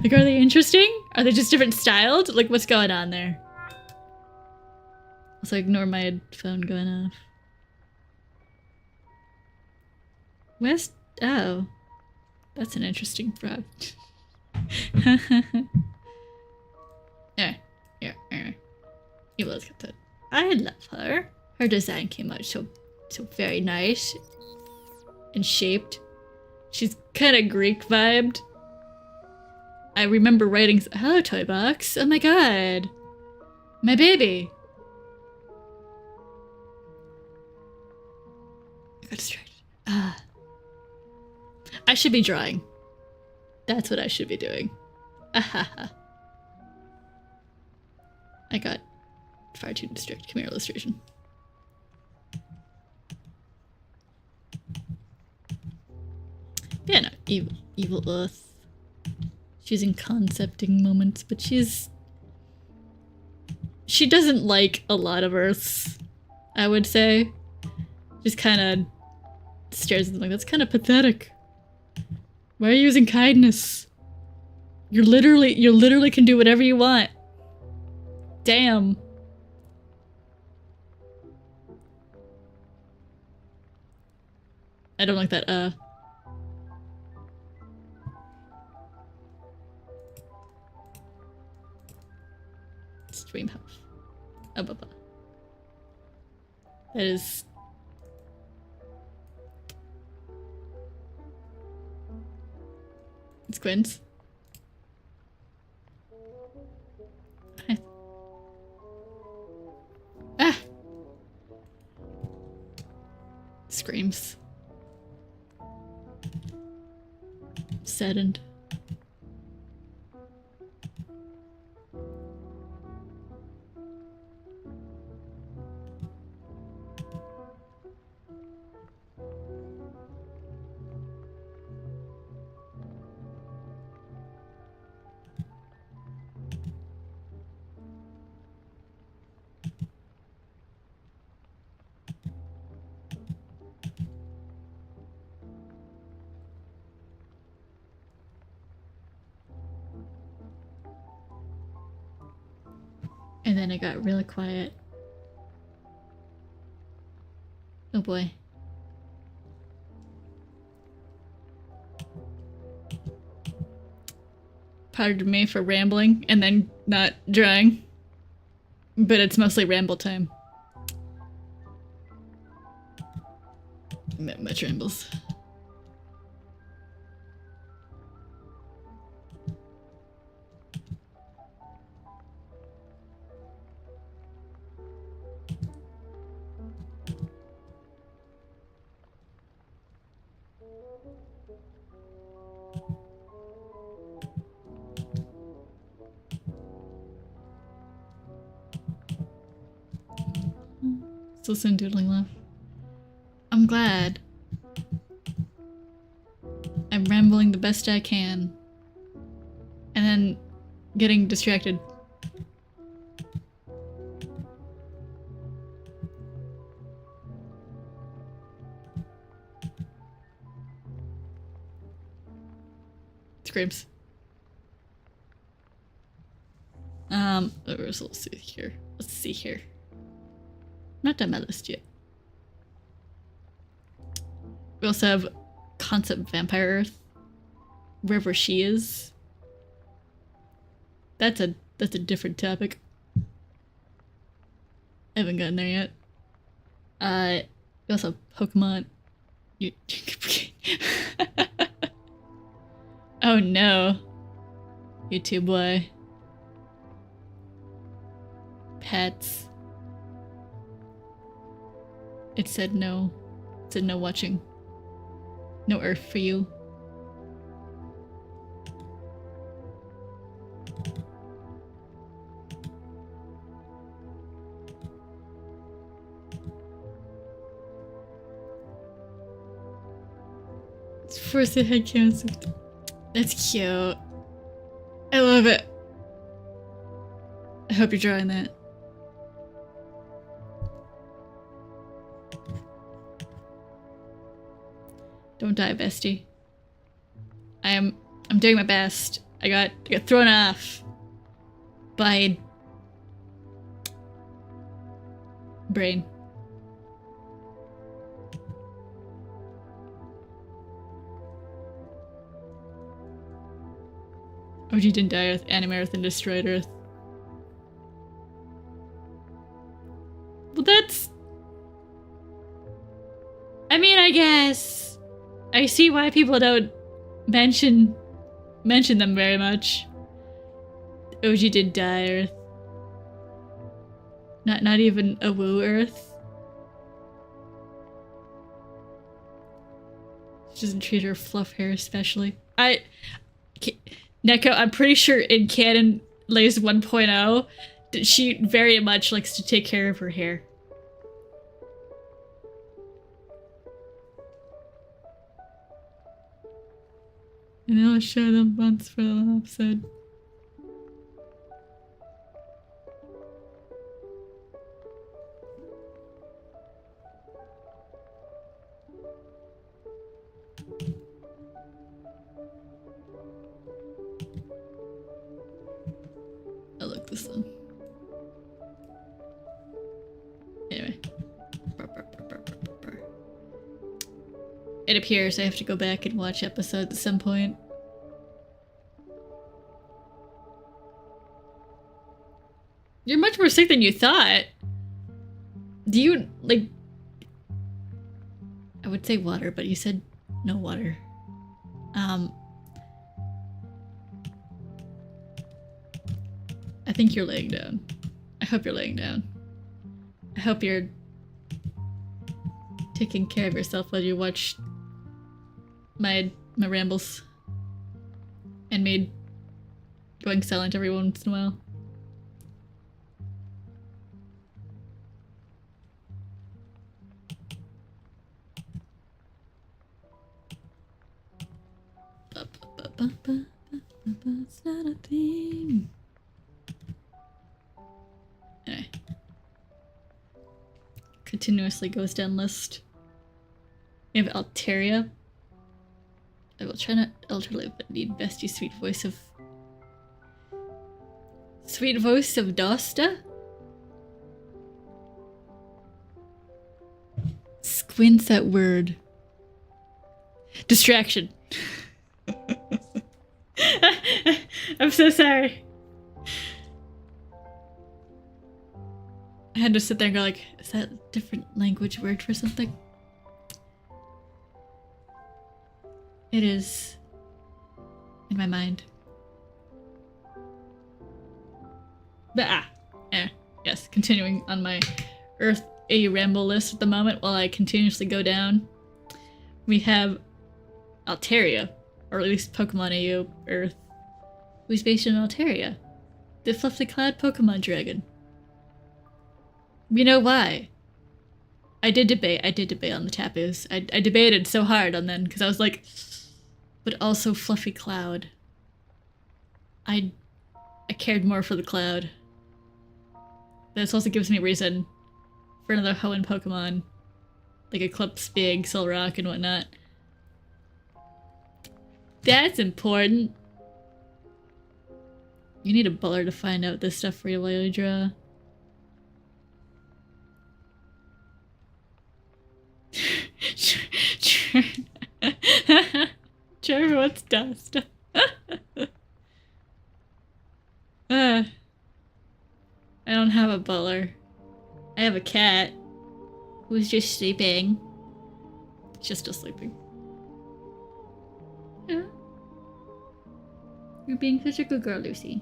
Like, are they interesting? Are they just different styled? Like, what's going on there? Also, ignore my phone going off. West? Oh. That's an interesting prop. Anyway. Let's get that. I love her. Her design came out so very nice. And shaped. She's kind of Greek vibed. I remember writing, hello, Toy Box. Oh my god. My baby. I got distracted. I should be drawing. That's what I should be doing. I got far too distracted. Come here, illustration. Yeah, no, evil Earth. She's in concepting moments, but she doesn't like a lot of Earths, I would say. Just kind of stares at them like, that's kind of pathetic. Why are you using kindness? You literally can do whatever you want. Damn. I don't like that, Stream health. That is... It's Quinn's. Ah! Screams. Saddened. And then it got really quiet. Oh boy. Pardon me for rambling and then not drawing. But it's mostly ramble time. Much rambles. Still some doodling left. I'm glad. I'm rambling the best I can. And then getting distracted. Screams. Let's see here. Let's see here. Not done my list yet. We also have Concept Vampire Earth. Wherever she is. That's a different topic. I haven't gotten there yet. We also have Pokemon. Oh no. YouTube boy. Pets. It said no. It said no watching. No Earth for you. It's first the head cancer. That's cute. I love it. I hope you're drawing that. Don't die, bestie. I'm doing my best. I got thrown off by brain. OG didn't die Earth, Anime Earth, and destroyed Earth. Well, that's... I mean, I guess... I see why people don't mention them very much. OG did die Earth. Not even a woo Earth. She doesn't treat her fluff hair especially. Neko, I'm pretty sure in canon Lays 1.0 that she very much likes to take care of her hair. And I'll show them once for the episode. I like this one. Anyway. It appears I have to go back and watch episodes at some point. You're much more sick than you thought. Do you, like... I would say water, but you said no water. I think you're laying down. I hope you're laying down. I hope you're taking care of yourself while you watch my rambles. And me going silent every once in a while. It's not a thing. Anyway. Continuously goes down list. We have Alteria. I will try not to alterlive, but need bestie sweet voice of Dosta? Squints that word. Distraction. I'm so sorry. I had to sit there and go like, is that a different language word for something? It is in my mind. But yes, continuing on my Earth A ramble list at the moment while I continuously go down. We have Altaria, or at least Pokemon AU Earth, who's based in Altaria, the fluffy clad Pokemon dragon. We know why. I did debate on the Tapus. I debated so hard on then, because I was like, but also fluffy cloud. I cared more for the cloud. This also gives me a reason for another Hoenn Pokemon, like Eclipse, Big, Solrock, and whatnot. That's important. You need a buller to find out this stuff for you while you draw. Trevor wants dust. I don't have a butler. I have a cat who's just sleeping. She's still sleeping. Yeah. You're being such a good girl, Lucy.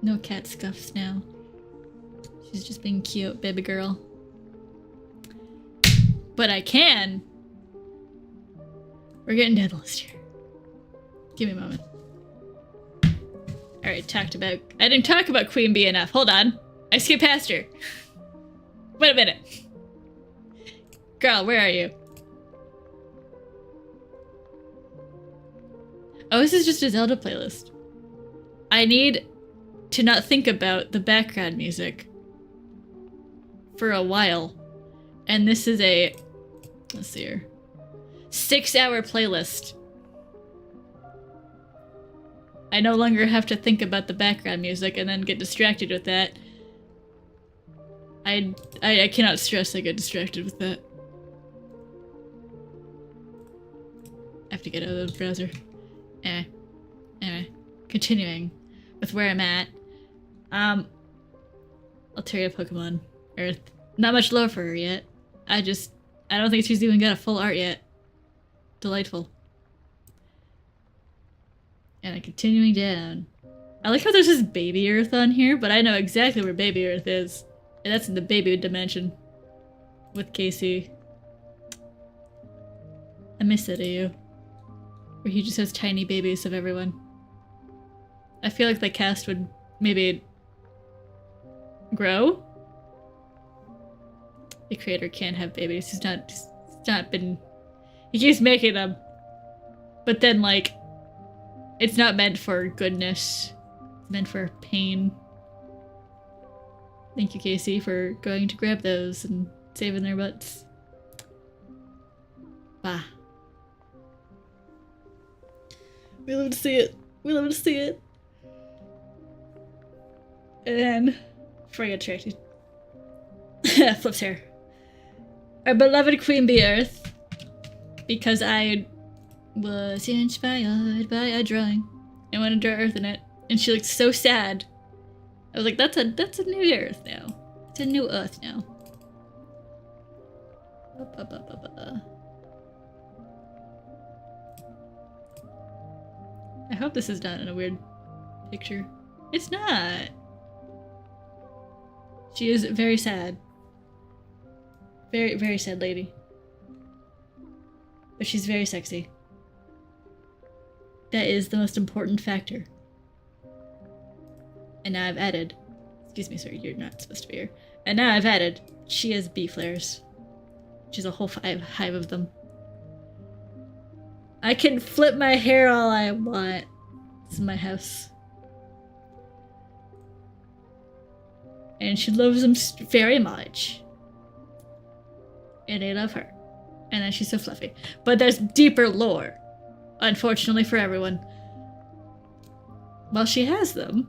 No cat scuffs now. She's just being cute, baby girl. But I can! We're getting down the list here. Give me a moment. Alright, I didn't talk about Queen Bee enough. Hold on. I skipped past her. Wait a minute. Girl, where are you? Oh, this is just a Zelda playlist. I need to not think about the background music for a while. And this is a, let's see here, 6-hour playlist. I no longer have to think about the background music and then get distracted with that. I cannot stress I get distracted with that. I have to get out of the browser. Anyway, continuing with where I'm at. Altaria Pokemon Earth. Not much lore for her yet. I don't think she's even got a full art yet. Delightful. And I'm continuing down. I like how there's this Baby Earth on here, but I know exactly where Baby Earth is. And that's in the baby dimension. With Casey. I miss it, AU. Where he just has tiny babies of everyone. I feel like the cast would maybe grow. The creator can't have babies. He's not been... He keeps making them. But then, like, it's not meant for goodness. It's meant for pain. Thank you, Casey, for going to grab those and saving their butts. Bah. We love to see it. We love to see it. And then, before I get distracted, flips hair. Our beloved Queen Bee Earth, because I was inspired by a drawing and wanted to draw Earth in it, and she looked so sad. I was like, that's a new Earth now. It's a new Earth now. I hope this is done in a weird picture. It's not. She is very sad. Very, very sad lady. But she's very sexy. That is the most important factor. And now I've added... Excuse me, sir, you're not supposed to be here. And now I've added, she has bee flares. She's a whole hive of them. I can flip my hair all I want. This is my house. And she loves them very much. And I love her. And then she's so fluffy. But there's deeper lore. Unfortunately for everyone. Well, she has them.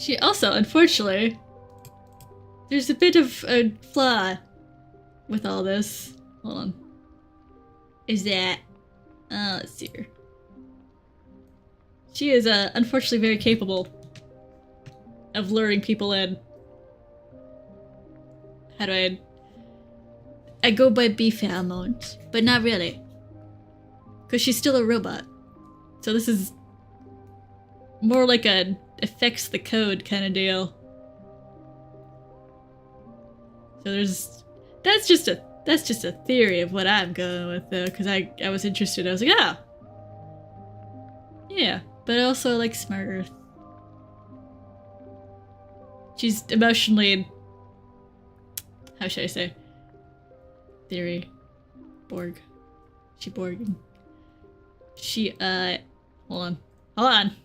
She also, unfortunately, there's a bit of a flaw with all this. Hold on. Is that... let's see her. She is, unfortunately very capable of luring people in. How do I go by bee pheromones, but not really. Because she's still a robot. So this is more like a affects the code kind of deal. So there's... That's just a theory of what I'm going with, though, because I was interested. I was like, ah! Yeah, but also, like, Smart Earth. She's emotionally... How should I say? Theory. Borg. She Borg. She, Hold on. Hold on!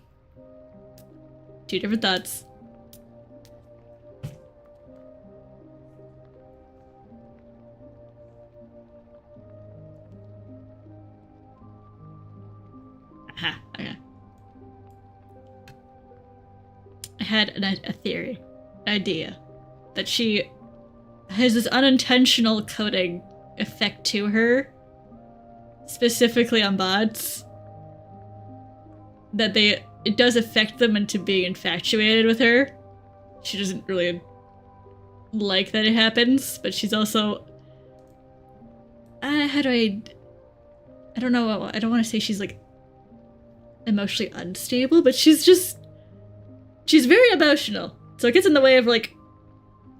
Two different thoughts. Aha, okay. I had a theory. Idea. That she has this unintentional coding effect to her. Specifically on bots. That it does affect them into being infatuated with her. She doesn't really like that it happens, but she's also... how do I don't know, I don't want to say she's, like, emotionally unstable, but she's very emotional. So it gets in the way of, like,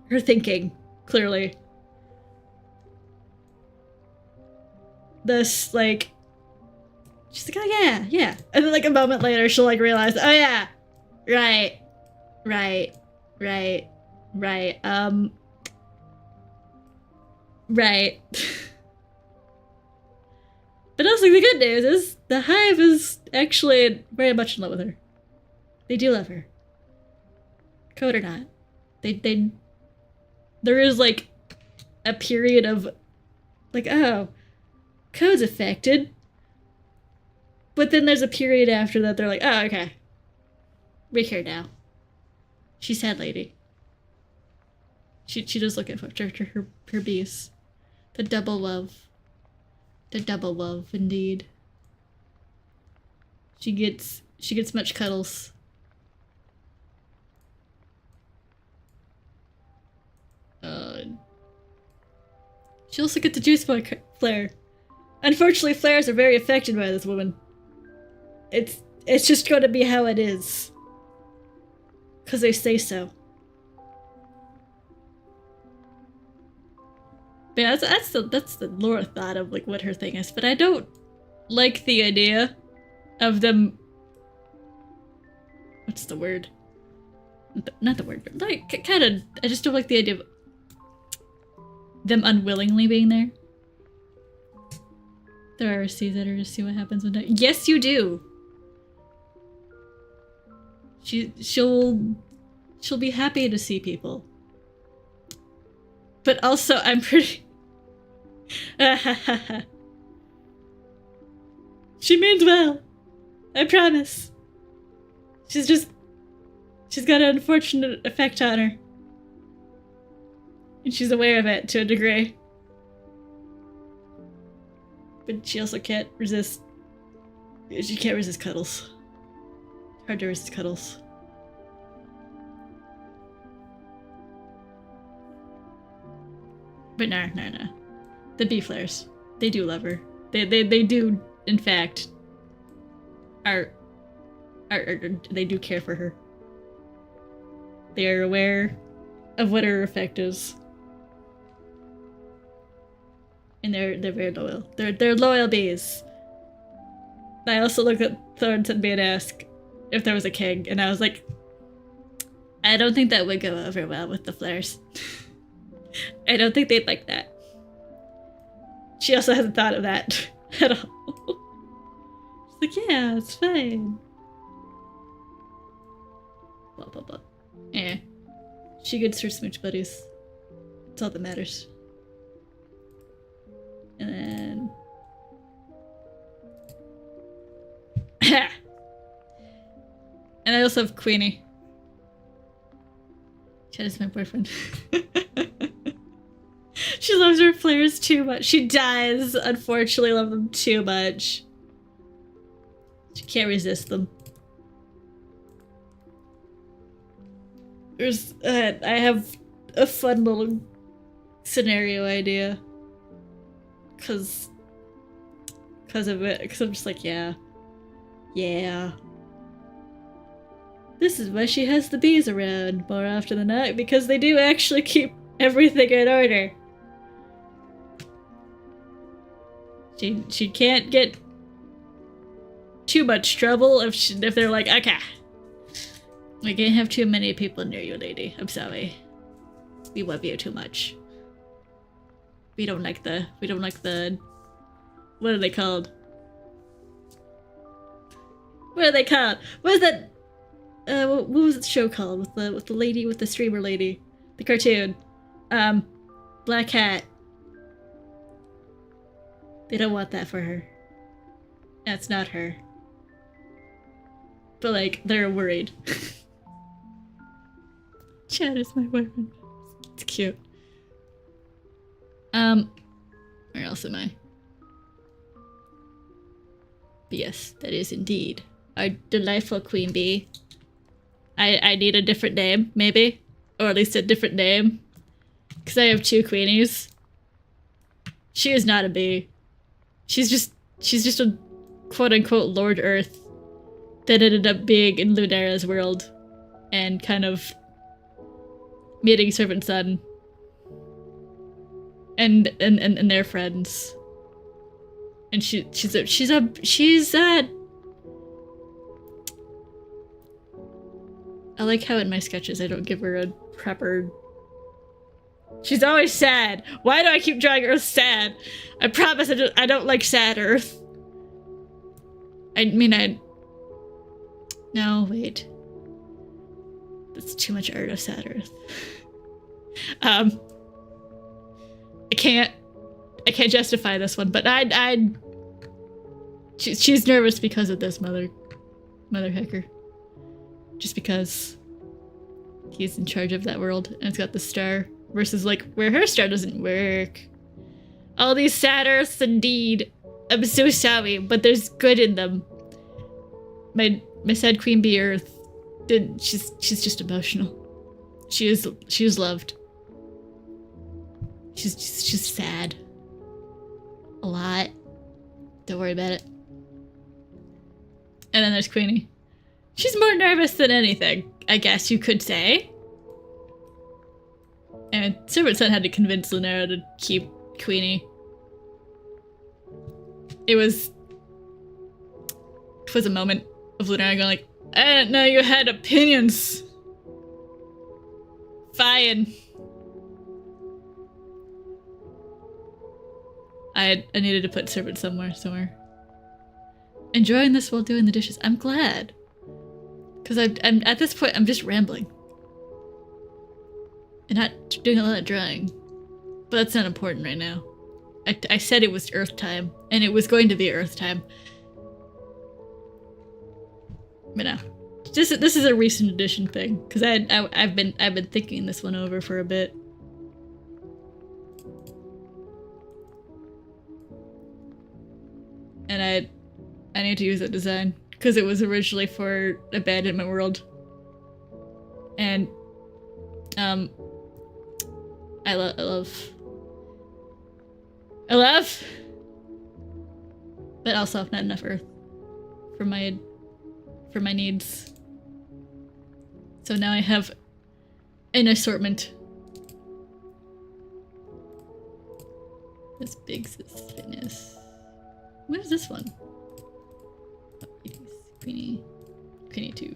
her thinking, clearly. This, like... She's like, oh yeah, yeah. And then, like, a moment later, she'll, like, realize, oh yeah, right. Right. But also, the good news is, the Hive is actually very much in love with her. They do love her. Code or not. There is, like, a period of, like, oh, Code's affected. But then there's a period after that they're like, oh, okay. We care now. She's sad lady. She does look at her bees. The double love. The double love, indeed. She gets much cuddles. She also gets a juice flare. Unfortunately, flares are very affected by this woman. It's just going to be how it is. Because they say so. But yeah, that's the lore thought of, like, what her thing is. But I don't like the idea of them... What's the word? Not the word, but, like, kind of... I just don't like the idea of them unwillingly being there. There are seas that are to see what happens one day. Yes, you do! She'll be happy to see people. But also, I'm pretty... She means well. I promise. She's got an unfortunate effect on her. And she's aware of it to a degree. But she also can't resist... She can't resist cuddles. Hard to resist cuddles. But no. The bee flares. They do love her. They do, in fact, they do care for her. They are aware of what her effect is. And they're very loyal. They're loyal bees. I also looked at Thorns and and ask if there was a king, and I was like, I don't think that would go over well with the flares. I don't think they'd like that. She also hasn't thought of that at all. She's like, yeah, it's fine. Blah, blah, blah. Yeah. She gets her smooch buddies. That's all that matters. And then... And I also have Queenie. Chad is my boyfriend. She loves her players too much. She does, unfortunately, love them too much. She can't resist them. There's, I have a fun little scenario idea. Cause of it. Cause I'm just like, yeah. Yeah. This is why she has the bees around more often than not, because they do actually keep everything in order. She can't get too much trouble if they're like, okay, we can't have too many people near you, lady. I'm sorry. We love you too much. We don't like the what are they called? What are they called? What is that? What was the show called with the lady, with the streamer lady, the cartoon? Black Hat. They don't want that for her. That's not her. But like, they're worried. Chad is my boyfriend. It's cute. Where else am I? But yes, that is indeed our delightful queen bee. I need a different name, maybe? Or at least a different name. Because I have two queenies. She is not a bee. She's just a quote-unquote Lord Earth that ended up being in Lunara's world and kind of meeting Servant Sun and their friends. And she's I like how in my sketches I don't give her a proper... She's always sad. Why do I keep drawing Earth sad? I promise I don't like sad Earth. No, wait. That's too much art of sad Earth. I can't justify this one, but she's nervous because of this mother hacker. Just because he's in charge of that world and it's got the star versus like where her star doesn't work. All these sad Earths indeed. I'm so sorry, but there's good in them. My sad Queen Bee Earth, she's just emotional. She is loved. She's sad. A lot. Don't worry about it. And then there's Queenie. She's more nervous than anything, I guess you could say. And Servant Sun had to convince Lunara to keep Queenie. It was a moment of Lunara going like, I didn't know you had opinions. Fine. I needed to put Servant somewhere. Enjoying this while doing the dishes. I'm glad. Because I'm at this point, I'm just rambling. And not doing a lot of drawing. But that's not important right now. I said it was Earth time, and it was going to be Earth time. But no. This is a recent edition thing. Because I've been thinking this one over for a bit. And I need to use that design. Because it was originally for Abandonment World. And, I love, but also not enough Earth for my needs. So now I have an assortment. This big fitness. What is this one? Queenie 2.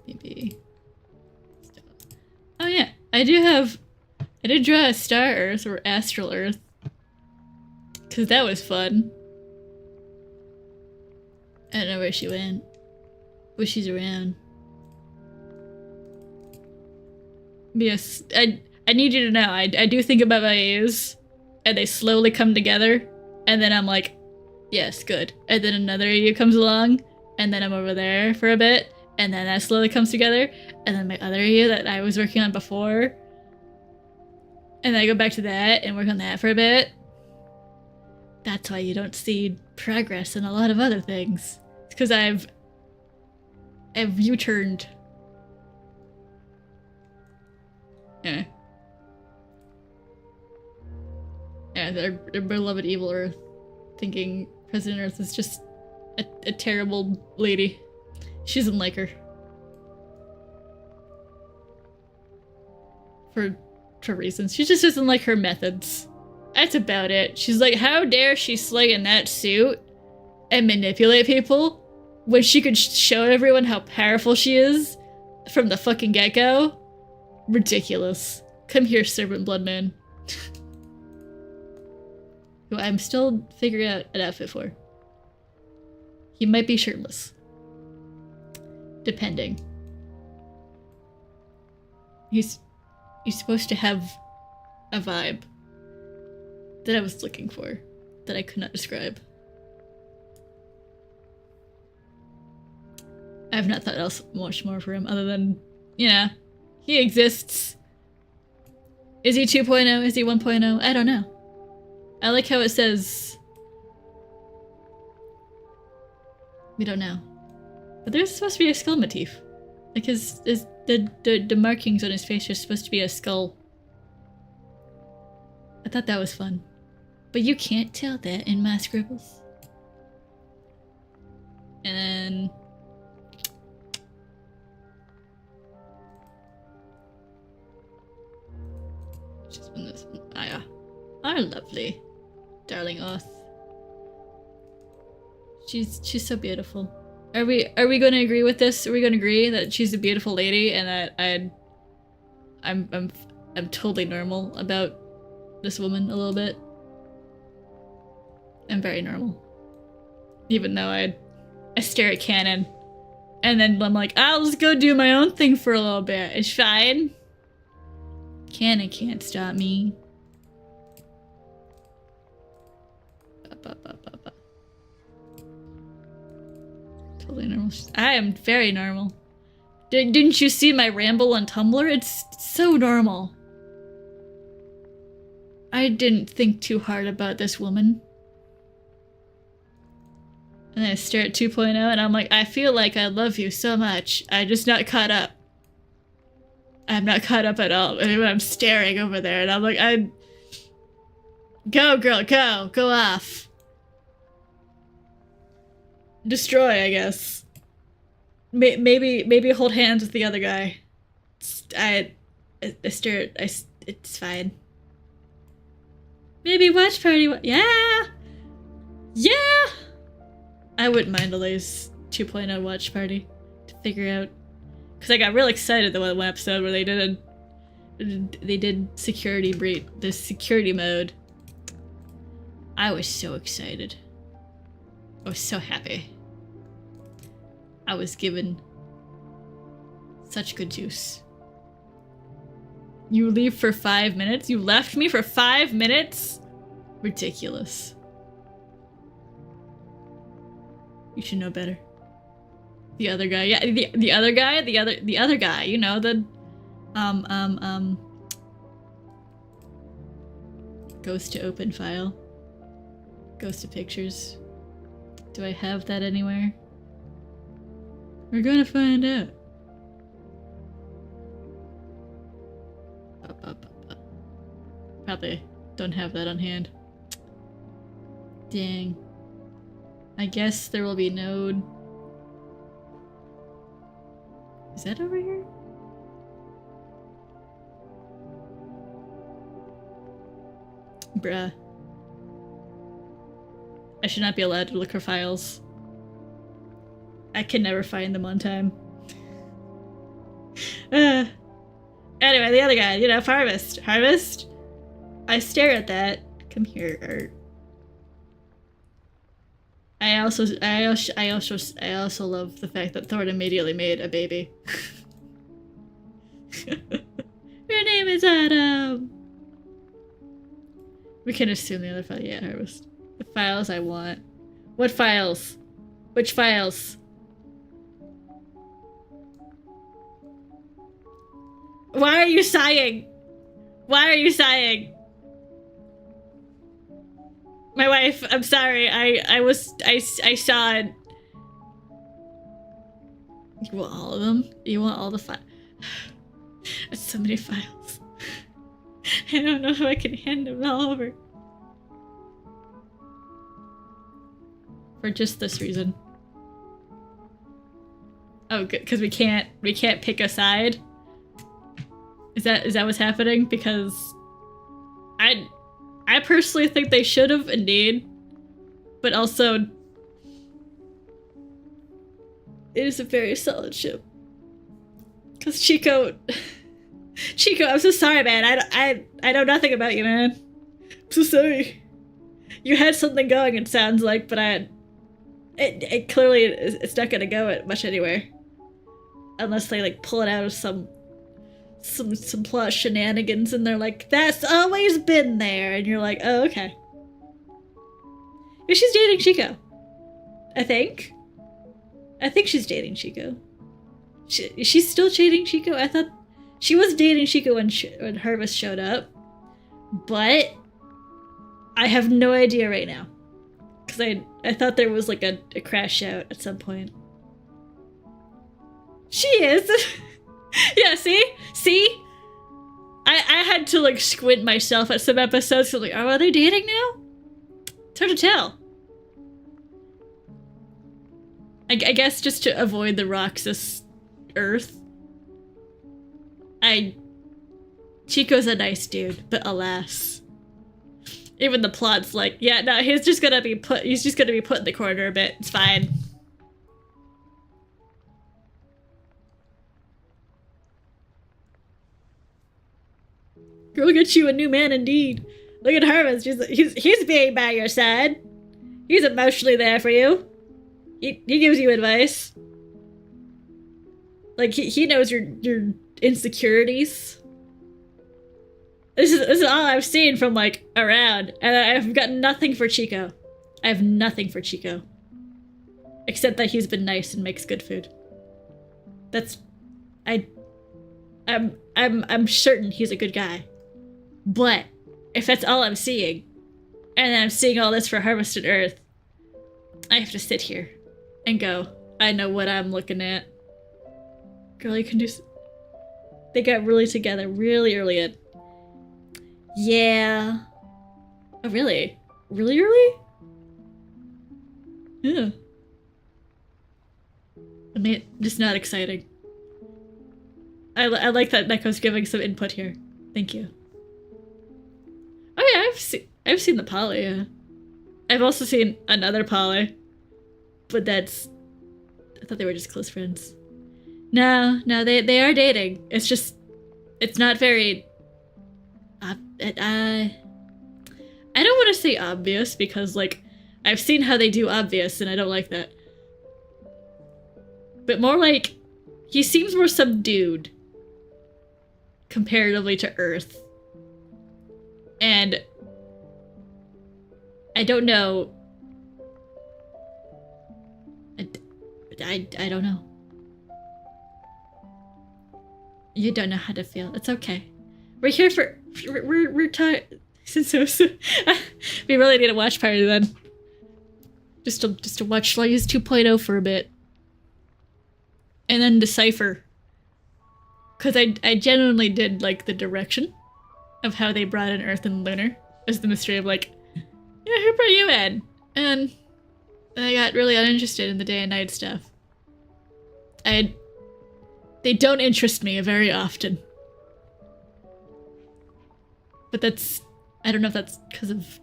Maybe. Oh yeah, I did draw a Star Earth or Astral Earth. Cause that was fun. I don't know where she went. Wish she's around. Yes, I need you to know, I do think about my A's, and they slowly come together, and then I'm like, yes, good. And then another AU comes along, and then I'm over there for a bit, and then that slowly comes together, and then my other you that I was working on before, and then I go back to that and work on that for a bit. That's why you don't see progress in a lot of other things. It's because I've U-turned. Yeah. Yeah, their beloved evil Earth, thinking President Earth is just a terrible lady. She doesn't like her. For reasons. She just doesn't like her methods. That's about it. She's like, how dare she slay in that suit and manipulate people when she could show everyone how powerful she is from the fucking get-go? Ridiculous. Come here, Servant Bloodman. Who I'm still figuring out an outfit for. He might be shirtless. Depending. He's supposed to have a vibe that I was looking for, that I could not describe. I have not thought else much more for him other than, you know, he exists. Is he 2.0? Is he 1.0? I don't know. I like how it says... We don't know. But there's supposed to be a skull motif. Like the markings on his face are supposed to be a skull. I thought that was fun. But you can't tell that in my scribbles. And then... Just when this one. Ah, yeah. Our lovely darling Oth. She's so beautiful. Are we going to agree with this? Are we going to agree that she's a beautiful lady and that I'm totally normal about this woman a little bit? I'm very normal. Even though I stare at Canon and then I'm like, I'll just go do my own thing for a little bit. It's fine. Canon can't stop me. Totally normal. I am very normal. Didn't you see my ramble on Tumblr? It's so normal. I didn't think too hard about this woman. And then I stare at 2.0 and I'm like, I feel like I love you so much. I'm just not caught up. I'm not caught up at all. I mean, I'm staring over there and I'm like, go girl, go. Go off. Destroy, I guess. Maybe hold hands with the other guy. I stare at, it's fine. Maybe watch party, yeah! Yeah! I wouldn't mind a Lay's 2.0 watch party to figure out. Because I got real excited the one episode where they did security breach, the security mode. I was so excited. I was so happy. I was given such good juice. You leave for 5 minutes? You left me for 5 minutes? Ridiculous. You should know better. The other guy, yeah, the other guy, you know, the goes to open file. Goes to pictures. Do I have that anywhere? We're gonna find out. Probably don't have that on hand. Dang. I guess there will be node. Is that over here? Bruh. I should not be allowed to look for files. I can never find them on time. Anyway, the other guy, you know, Harvest. Harvest? I stare at that. Come here, Art. I also love the fact that Thorn immediately made a baby. Your name is Adam. We can assume the other file. Yeah, Harvest. The files I want. What files? Which files? Why are you sighing? Why are you sighing? My wife, I'm sorry. I saw it. You want all of them? You want all the files? It's so many files. I don't know how I can hand them all over. For just this reason. Oh, good, because we can't pick a side. Is that what's happening? Because I personally think they should have, indeed, but also it is a very solid ship. Cause Chico, I'm so sorry, man. I know nothing about you, man. I'm so sorry. You had something going, it sounds like, but it clearly it's not gonna go much anywhere, unless they like pull it out of some plot shenanigans, and they're like, "That's always been there," and you're like, "Oh, okay." She's dating Chico. I think she's dating Chico. She's still dating Chico? I thought she was dating Chico when Hervis showed up. But I have no idea right now. Because I thought there was like a crash out at some point. She is! Yeah, see? I had to like squint myself at some episodes. So like, oh, are they dating now? It's hard to tell. I guess just to avoid the Roxas Earth. Chico's a nice dude, but alas. Even the plot's like, yeah, no, he's just gonna be put in the corner a bit. It's fine. Girl, get you a new man indeed. Look at Herman. He's being by your side. He's emotionally there for you. He gives you advice. Like he knows your insecurities. This is all I've seen from like around, and I've got nothing for Chico. I have nothing for Chico, except that he's been nice and makes good food. I'm certain he's a good guy. But if that's all I'm seeing, and I'm seeing all this for Harvested Earth, I have to sit here and go, I know what I'm looking at. Girl, you can do... They got really together really early in. Yeah. Oh, really? Really early? Yeah. I mean, just not exciting. I like that Neko's giving some input here. Thank you. Oh yeah, I've seen the poly, yeah. I've also seen another poly. But that's... I thought they were just close friends. No, they are dating. It's just... It's not very... I don't want to say obvious, because, like, I've seen how they do obvious, and I don't like that. But more like, he seems more subdued comparatively to Earth. And I don't know. I don't know. You don't know how to feel. It's okay. We're here for... We're tired. So we really need a watch party then. Just to watch Layers 2.0 for a bit. And then Decipher. Because I genuinely did like the direction of how they brought in Earth and Lunar as the mystery of like, yeah, who brought you in? And I got really uninterested in the day and night stuff. They don't interest me very often. But that's, I don't know if that's because of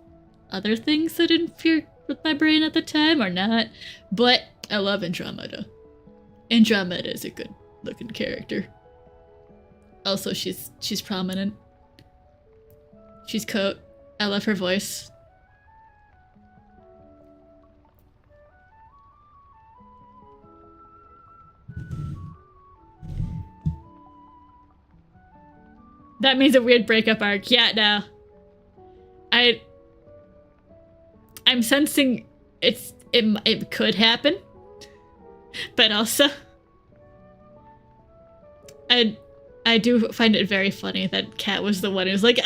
other things that interfere with my brain at the time or not, but I love Andromeda. Andromeda is a good looking character. Also, she's prominent. She's coat. I love her voice. That means a weird breakup arc. Yeah, no. I'm sensing it could happen, but also I do find it very funny that Kat was the one who's like,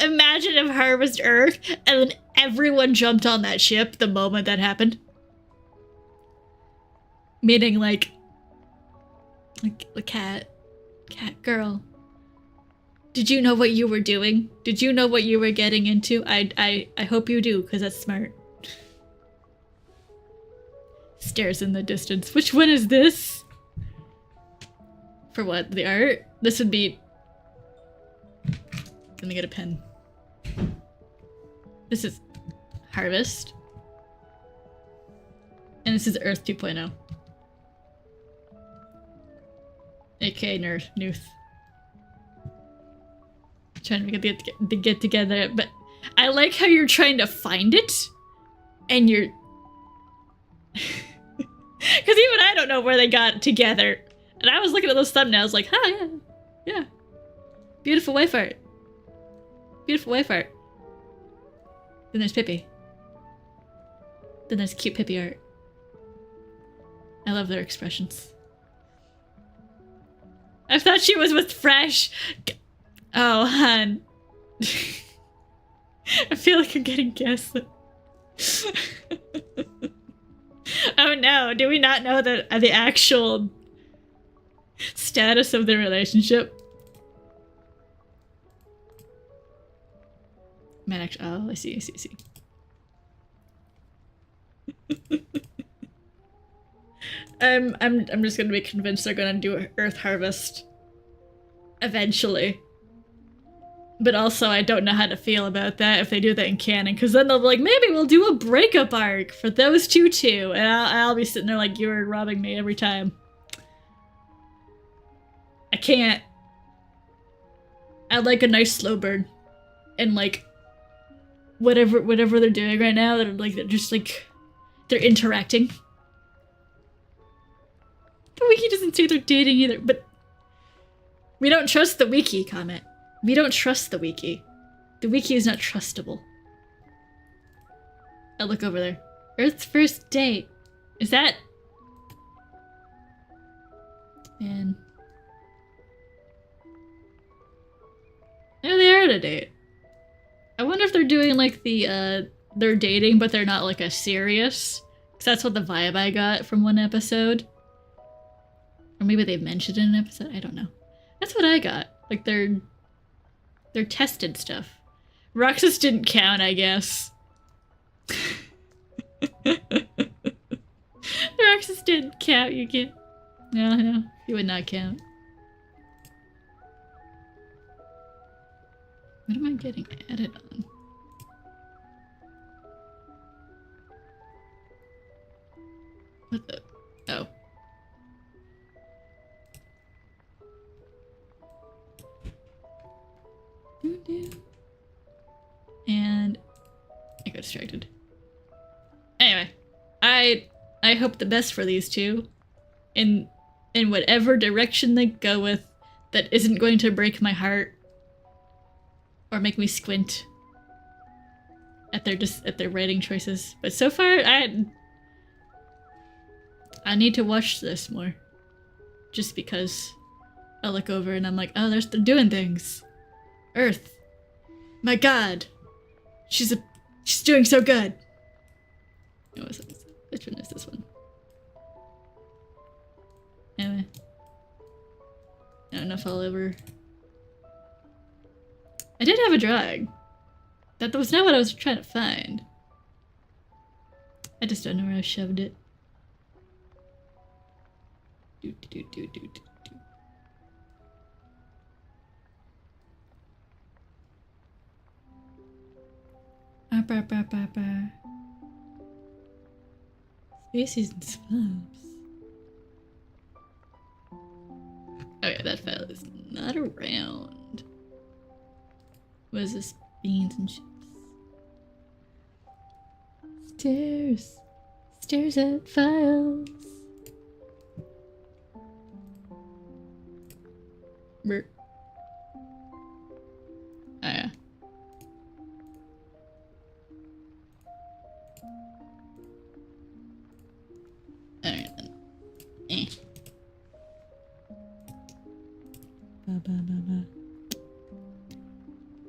imagine if Harvest Earth, and then everyone jumped on that ship the moment that happened. Meaning like Kat girl. Did you know what you were doing? Did you know what you were getting into? I hope you do, because that's smart. Stares in the distance. Which one is this? For what? The art? This would be... Let me get a pen. This is Harvest. And this is Earth 2.0. AKA Nuth. Trying to get together, but I like how you're trying to find it, and you're... Because even I don't know where they got together. And I was looking at those thumbnails like, yeah. Beautiful wife art. Beautiful wife art. Then there's Pippi. Then there's cute Pippi art. I love their expressions. I thought she was with Fresh. Oh, hun. I feel like I'm getting gaslit. Oh no, do we not know the actual status of the relationship? Man, actually, oh, I see. I'm just gonna be convinced they're gonna do Earth Harvest eventually. But also, I don't know how to feel about that if they do that in canon, because then they'll be like, maybe we'll do a breakup arc for those two too, and I'll be sitting there like, you're robbing me every time. I can't. I'd like a nice slow burn, and like, whatever they're doing right now, they're just like, they're interacting. The wiki doesn't say they're dating either, but we don't trust the wiki comment. We don't trust the wiki. The wiki is not trustable. I'll look over there. Earth's first date. Is that... Man. No, they are on a date. I wonder if they're doing like the, they're dating, but they're not like a serious. Because that's what the vibe I got from one episode. Or maybe they mentioned it in an episode. I don't know. That's what I got. Like they're tested stuff. Roxas didn't count, I guess. Roxas didn't count, you can't. No, you would not count. What am I getting added on? What the? Oh. And I got distracted. Anyway, I hope the best for these two in whatever direction they go with that isn't going to break my heart or make me squint at their writing choices. But so far I need to watch this more. Just because I look over and I'm like, oh, they're doing things. Earth. My god. She's doing so good. Oh, which one is this one? Anyway. I don't know if I'll ever... I did have a drag. That was not what I was trying to find. I just don't know where I shoved it. Do. Species and swamps. Okay, that file is not around. What is this? Beans and chips. Stares at files. Brr. Oh yeah. Alright then.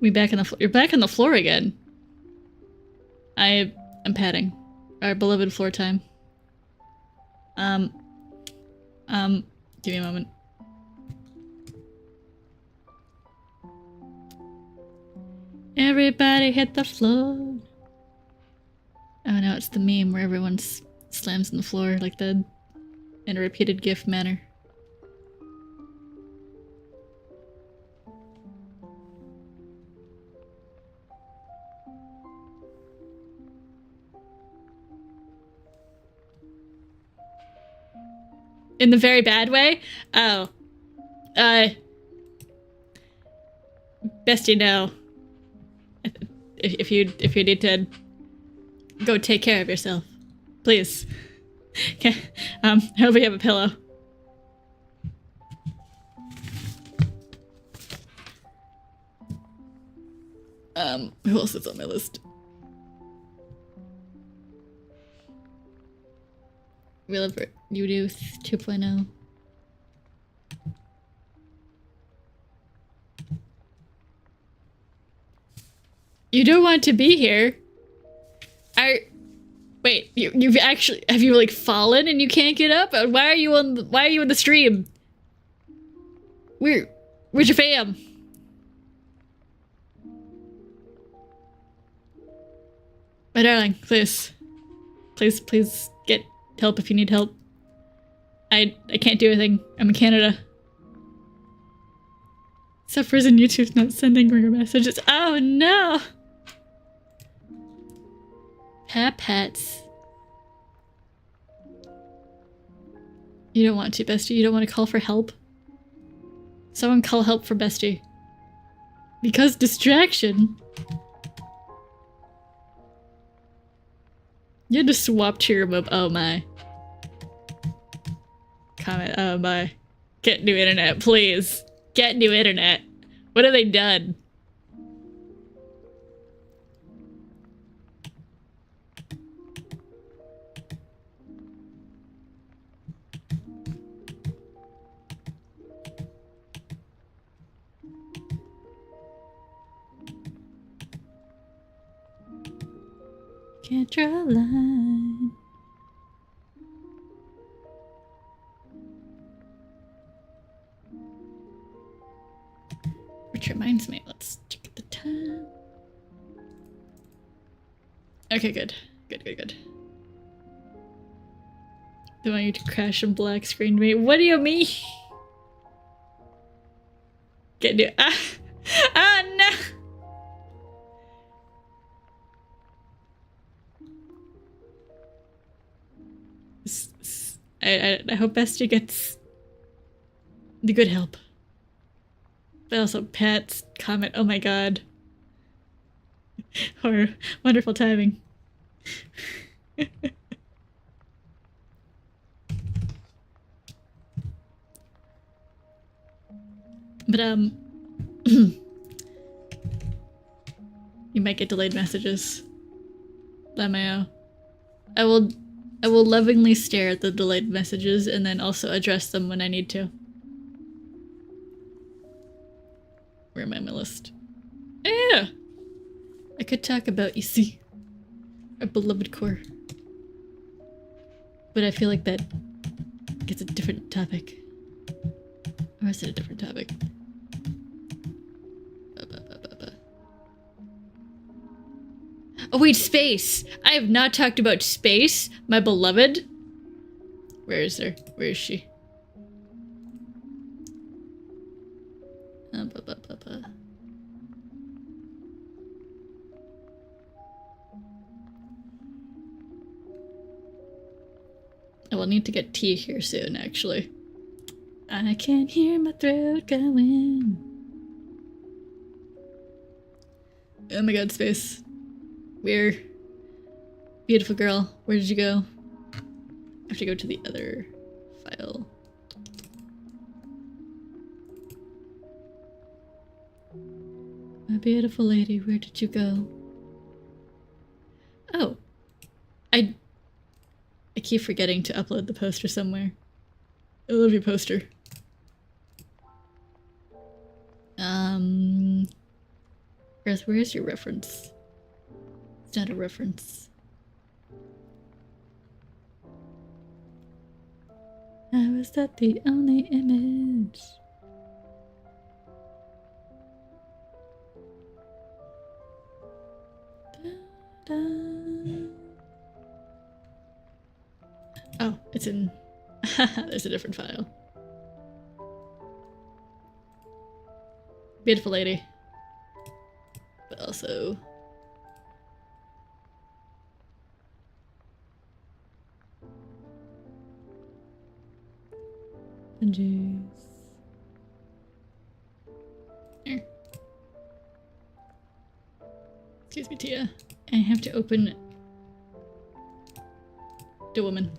We back on the floor. You're back on the floor again. I'm padding. Our beloved floor time. Give me a moment. Everybody hit the floor. Oh no, it's the meme where everyone slams on the floor like that in a repeated GIF manner. In the very bad way? Oh. Best you know. If you need to go take care of yourself. Please. Okay. I hope you have a pillow. Who else is on my list? We love you do 2.0. You don't want to be here. Wait, you've actually, have you like fallen and you can't get up? Why are you on the stream? Where's your fam? My darling, please get help if you need help. I can't do anything. I'm in Canada. Suffers and YouTube's not sending her messages. Oh no! Pets. You don't want to, bestie. You don't want to call for help? Someone call help for bestie. Because distraction. You had to swap to your mob. Oh my. Comment. Oh my. Get new internet, please. Get new internet. What have they done? Can't draw a line. Which reminds me, let's check the time. Okay, good. Good. They want you to crash and black screen me. What do you mean? Get new. Ah, no! I hope Bestie gets the good help. But also pets, comment, oh my god. Or wonderful timing. But you might get delayed messages. Lameo. I will lovingly stare at the delayed messages and then also address them when I need to. Where am I on my list? Yeah! I could talk about, you see, our beloved core. But I feel like that gets a different topic. Or is it a different topic? Oh wait, space! I have not talked about space, my beloved. Where is her? Where is she? I will need to get tea here soon, actually. I can hear my throat going. Oh my god, space. Where? Beautiful girl, where did you go? I have to go to the other file. My beautiful lady, where did you go? Oh. I keep forgetting to upload the poster somewhere. I love your poster. Earth, where is your reference? It's not a reference. How is that the only image? Da, da. Oh, it's in... There's a different file. Beautiful lady. But also... Juice. Here. Excuse me, Tia. I have to open the woman.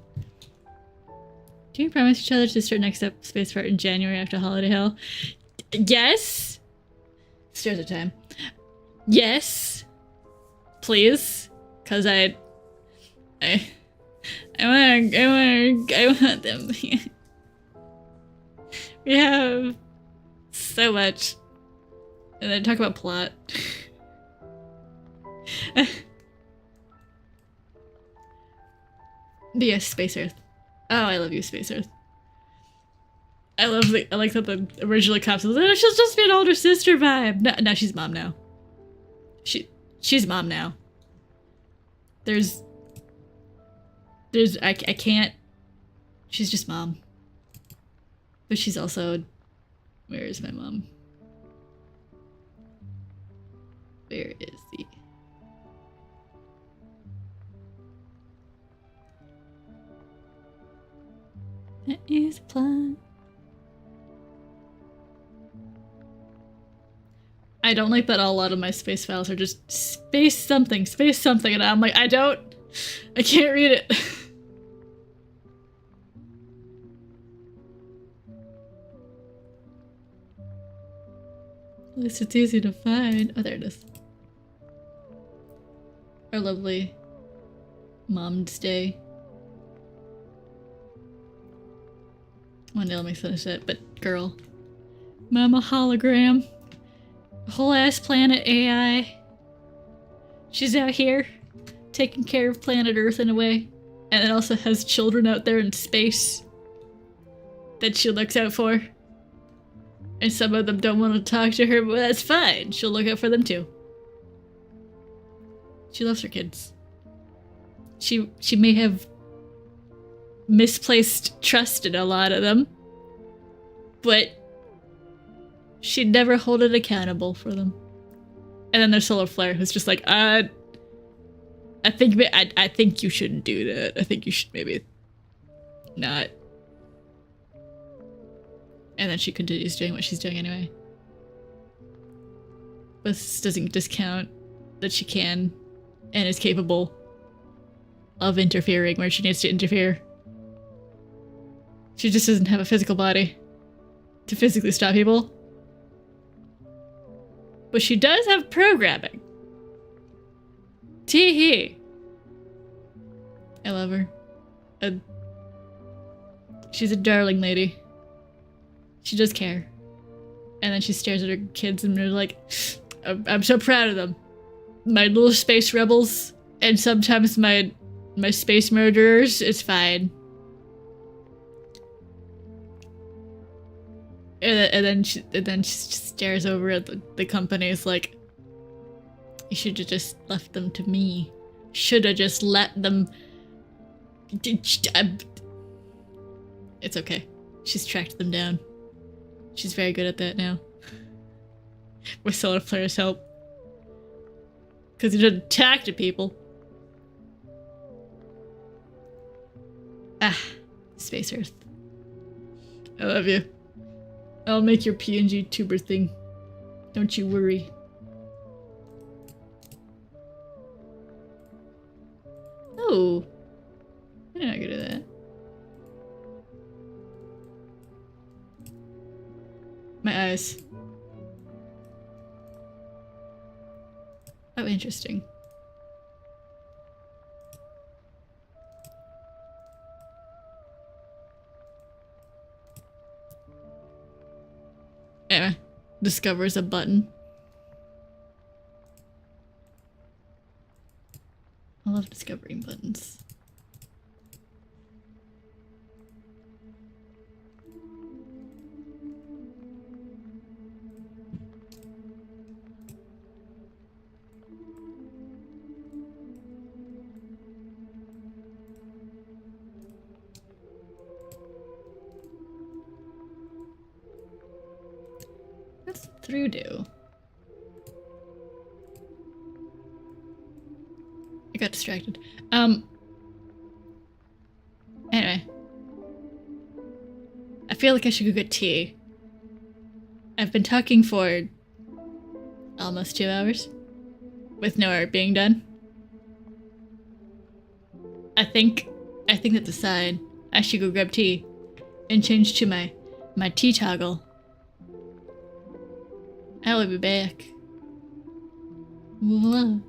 Do you promise each other to start next up Space Fart in January after Holiday Hell? Yes! Stairs of time. Yes! Please. Cause I want them. We have so much. And then talk about plot. But yes, Space Earth. Oh, I love you, Space Earth. I like that the original cops was like, she'll just be an older sister vibe. No, she's mom now. She's mom now. I can't. She's just mom. But she's also... Where is my mom? Where is the... That is a plan. I don't like that a lot of my space files are just space something, and I'm like, I can't read it. At least it's easy to find. Oh, there it is. Our lovely Mom's Day. One day let me finish it, but girl. Mama hologram. Whole ass planet AI. She's out here taking care of planet Earth in a way. And it also has children out there in space that she looks out for. And some of them don't want to talk to her, but that's fine. She'll look out for them too. She loves her kids. She may have misplaced trust in a lot of them, but she'd never hold it accountable for them. And then there's Solar Flare, who's just like, I think you shouldn't do that. I think you should maybe not. And then she continues doing what she's doing anyway. But this doesn't discount that she can and is capable of interfering where she needs to interfere. She just doesn't have a physical body to physically stop people. But she does have programming. Tee-hee. I love her. She's a darling lady. She does care. And then she stares at her kids and they're like, I'm so proud of them. My little space rebels and sometimes my space murderers, it's fine. And then she just stares over at the companies like, you should have just left them to me. Should have just let them. It's okay. She's tracked them down. She's very good at that now. With Solar Flare's help. Because he doesn't talk to people. Ah, Space Earth. I love you. I'll make your PNG tuber thing. Don't you worry. Oh. I did not go to that. My eyes. Oh, interesting. Anyway, discovers a button. I love discovering buttons. What's through do? I got distracted. Anyway. I feel like I should go get tea. I've been talking for almost 2 hours with no art being done. I think that's a sign. I should go grab tea and change to my tea toggle. I will be back. Whoa.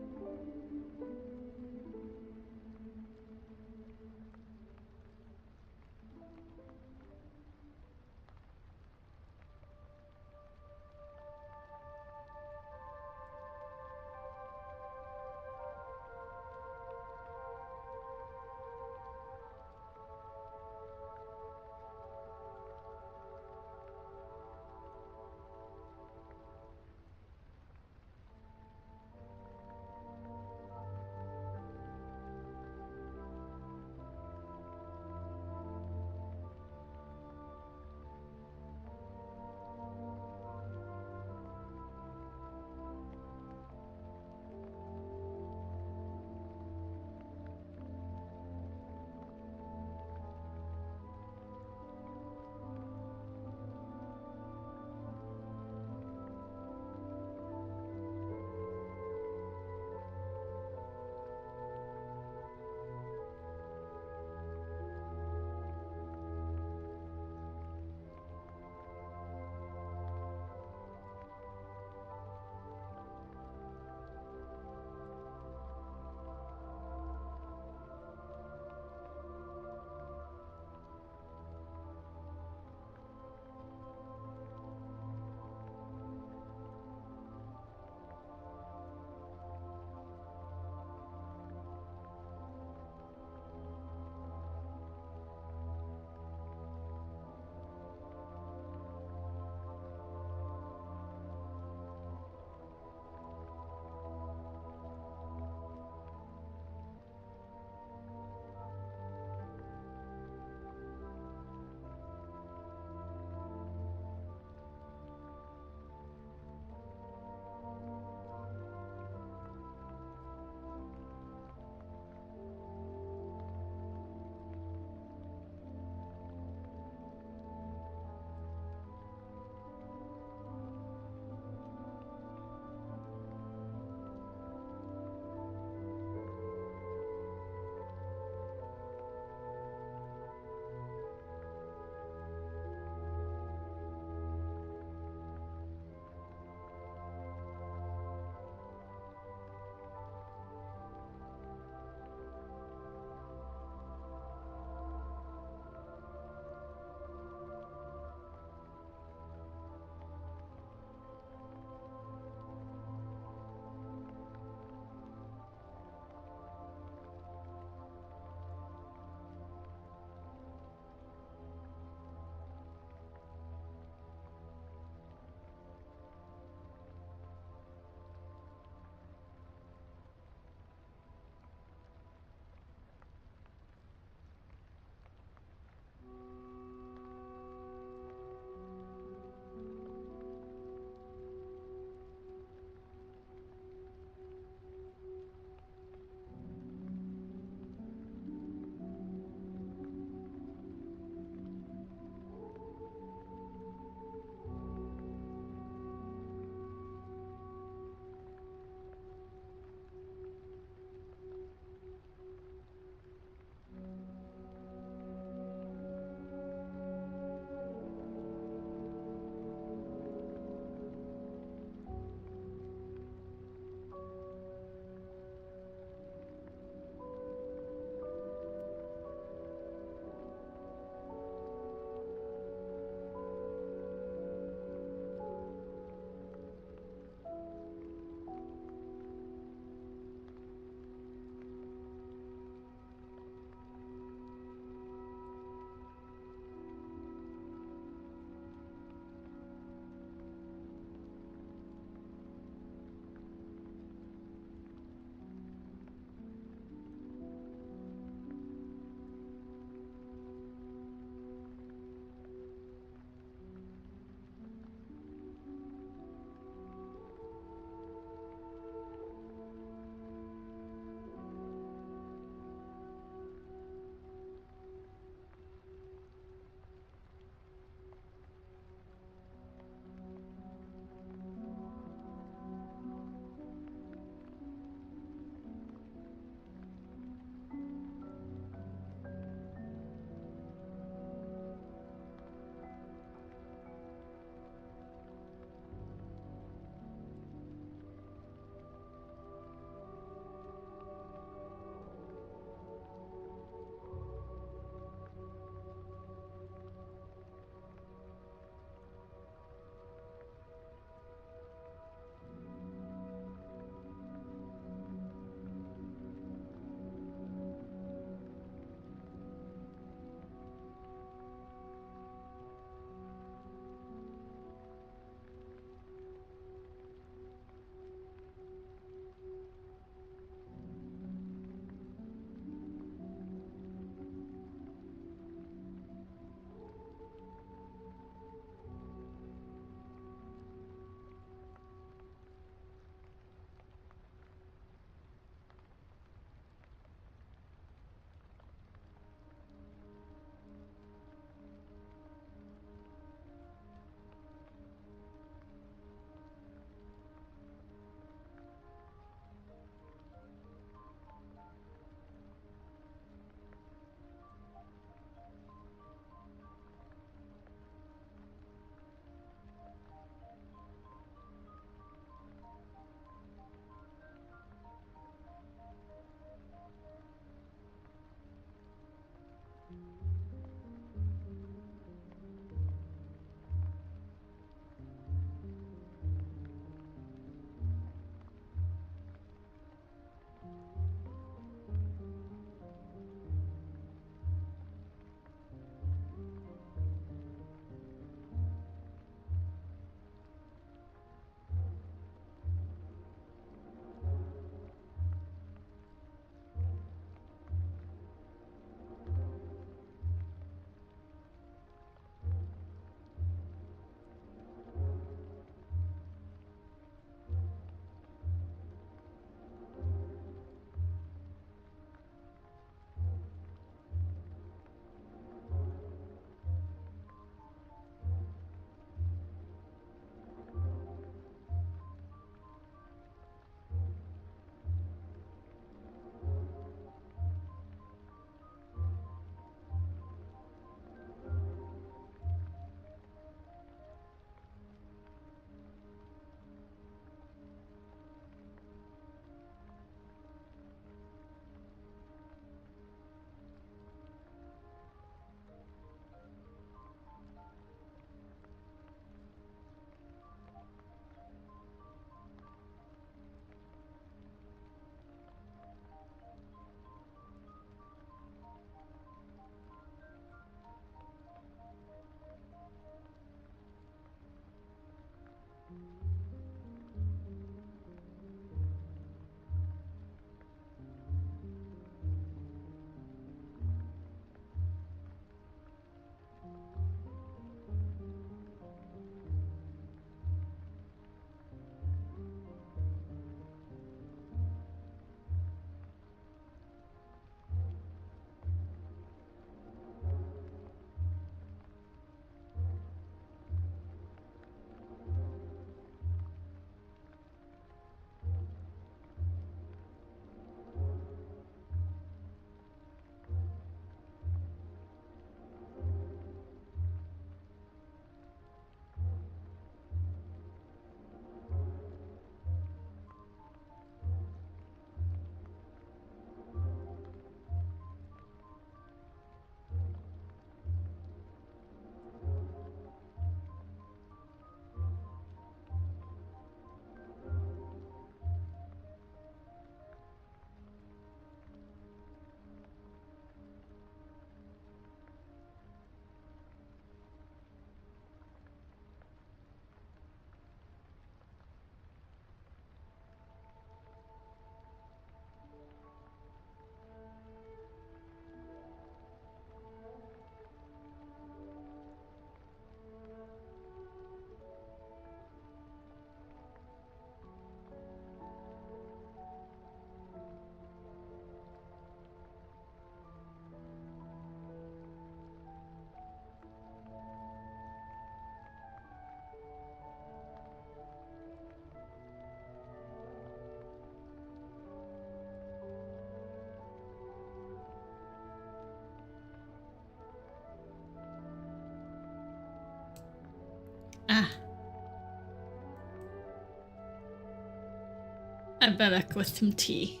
I'm back with some tea.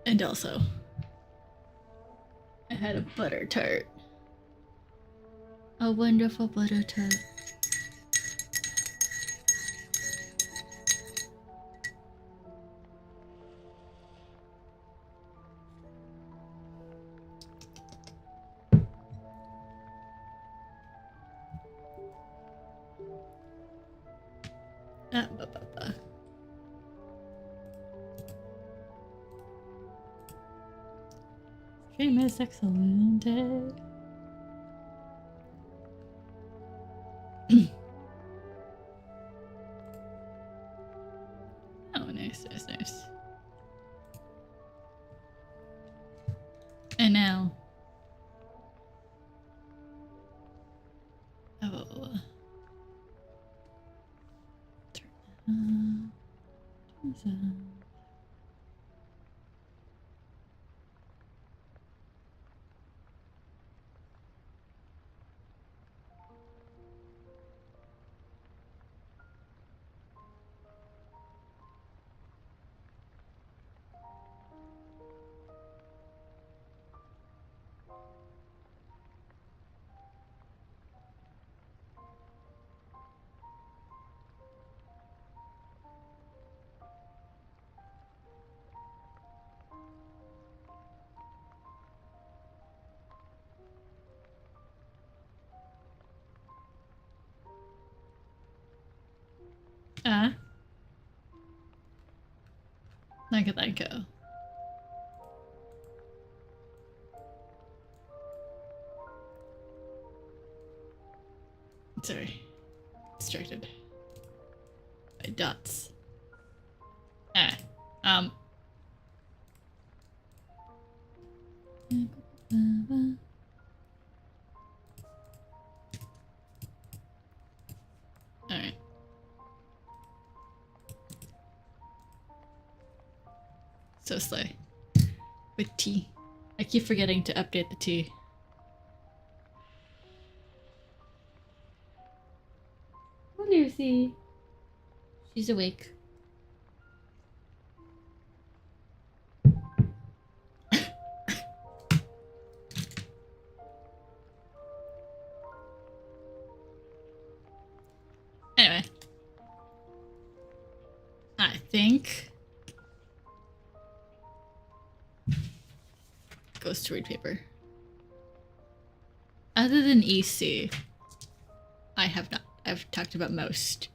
And also, I had a butter tart. A wonderful butter tart. Stream is excellent. Oh, nice. And now. Oh. Turn Look at that go. Sorry. Distracted. By dots. Alright. So slay. With tea. I keep forgetting to update the tea. Oh, Lucy. She's awake. Anyway. I think goes to read paper. Other than EC, I have not. I've talked about most.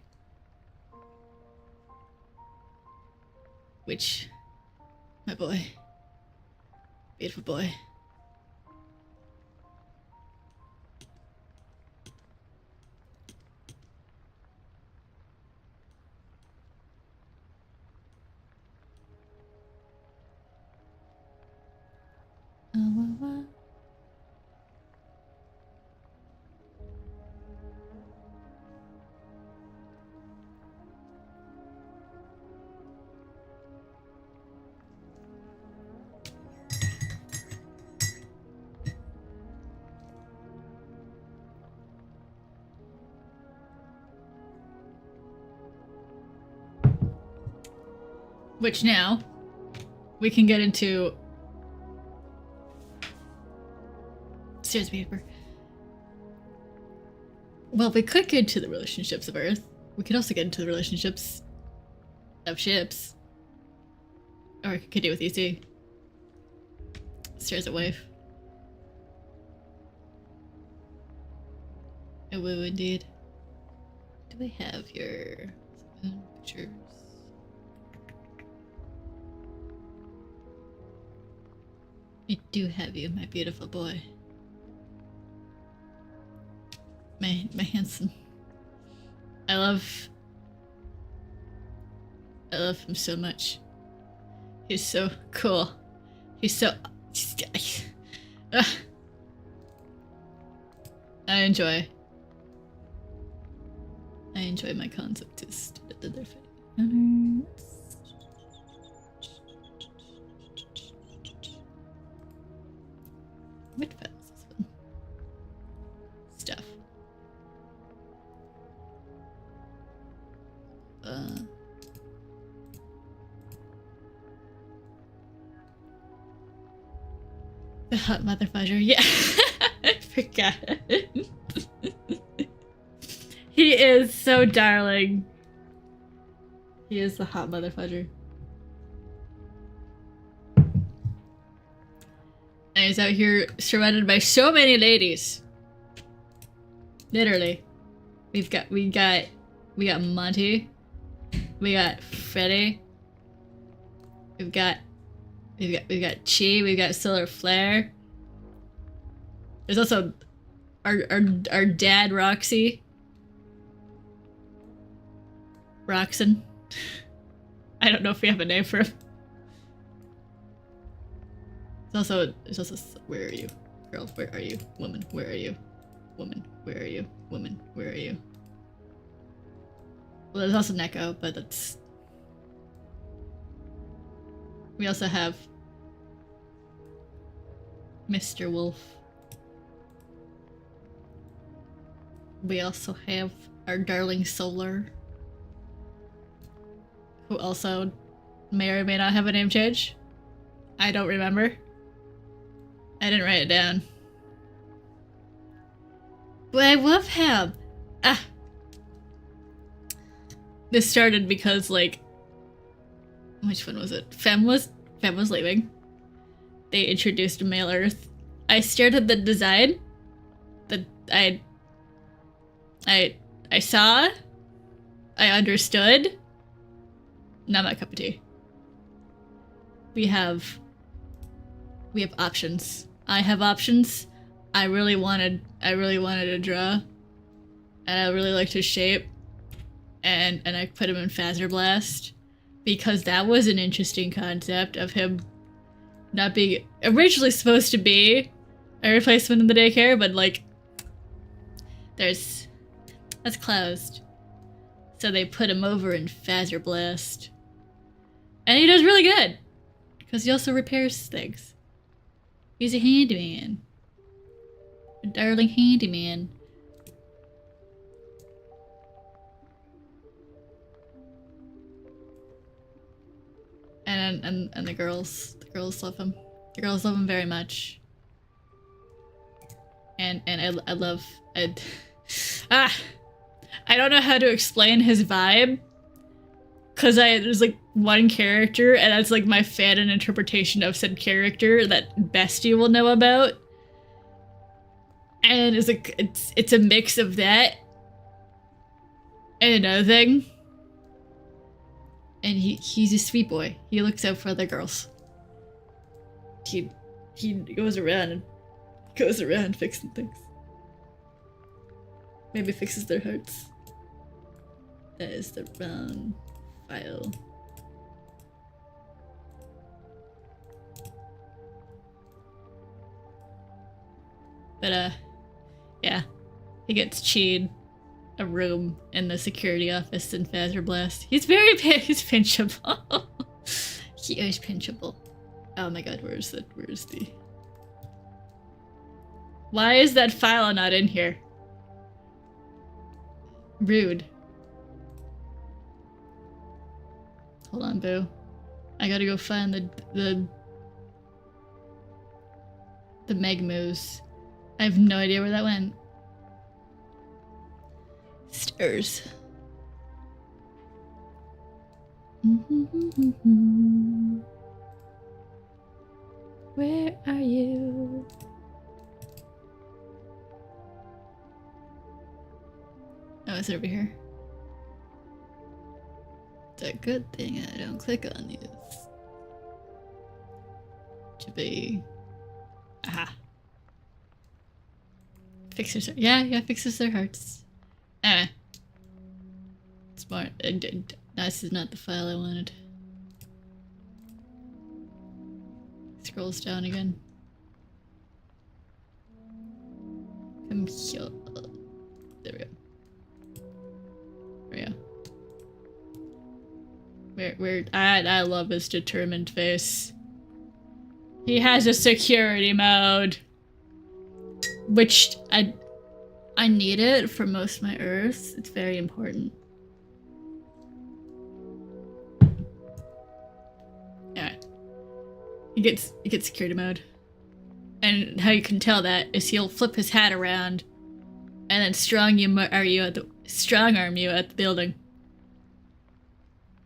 Which, my boy. Beautiful boy. Which now we can get into series paper. Well, we could get into the relationships of Earth. We could also get into the relationships of ships. Or I could do with EC. Stairs at wave. A woo indeed. Do we have your pictures? I do have you, my beautiful boy. My handsome. I love him so much. He's so cool. He's so... I enjoy my concept is their fate. What file is this one? Stuff. The hot mother fudger, yeah. I forgot. He is so darling. He is the hot mother fudger. And he's out here surrounded by so many ladies. Literally. We got Monty. We got Freddy. We've got Chi, we've got Solar Flare. There's also our dad Roxy. Roxon. I don't know if we have a name for him. There's also where are you? Girl, where are you? Woman, where are you? Woman, where are you? Woman, where are you? Well, there's also Neko, but that's... We also have Mr. Wolf. We also have our darling Solar, who also may or may not have a name change. I don't remember. I didn't write it down. But I love him! Ah! This started because, like... Which one was it? Fem was leaving. They introduced Male Earth. I stared at the design that I saw. I understood. Not my cup of tea. We have options. I have options. I really wanted to draw, and I really liked his shape, and I put him in Phaser Blast because that was an interesting concept of him not being originally supposed to be a replacement in the daycare, but like that's closed, so they put him over in Phaser Blast, and he does really good because he also repairs things. He's a handyman. A darling handyman. And the girls love him. The girls love him very much. And I love I don't know how to explain his vibe, cause there's like one character, and that's like my fanon interpretation of said character that Bestie will know about. And it's like it's a mix of that and another thing. And he's a sweet boy. He looks out for other girls. He goes around fixing things. Maybe fixes their hearts. That is the wrong file. But yeah, he gets Cheed a room in the security office in Phaser Blast. He's pinchable. He is pinchable. Oh my god, where's the... Why is that file not in here? Rude. Hold on, boo. I gotta go find the Megmoos. I have no idea where that went. Stairs. Where are you? Oh, is it over here? It's a good thing I don't click on these. To be... Aha. Fixes their... Yeah, fixes their hearts. Anyway. Smart. This is not the file I wanted. Scrolls down again. Come here. There we go. There we go. I love his determined face. He has a security mode, which I need it for most of my Earths. It's very important. gets security mode. And how you can tell that is he'll flip his hat around and then strong arm you at the building.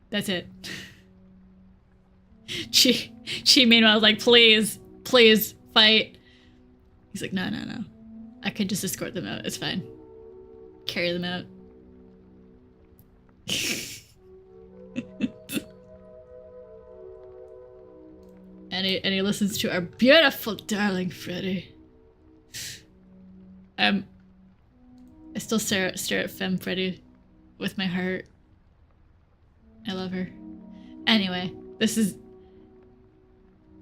That's it. She meanwhile was like, please fight. He's like, no. I can just escort them out. It's fine. Carry them out. and he listens to our beautiful darling Freddy. I still stare at Femme Freddy with my heart. I love her. Anyway, this is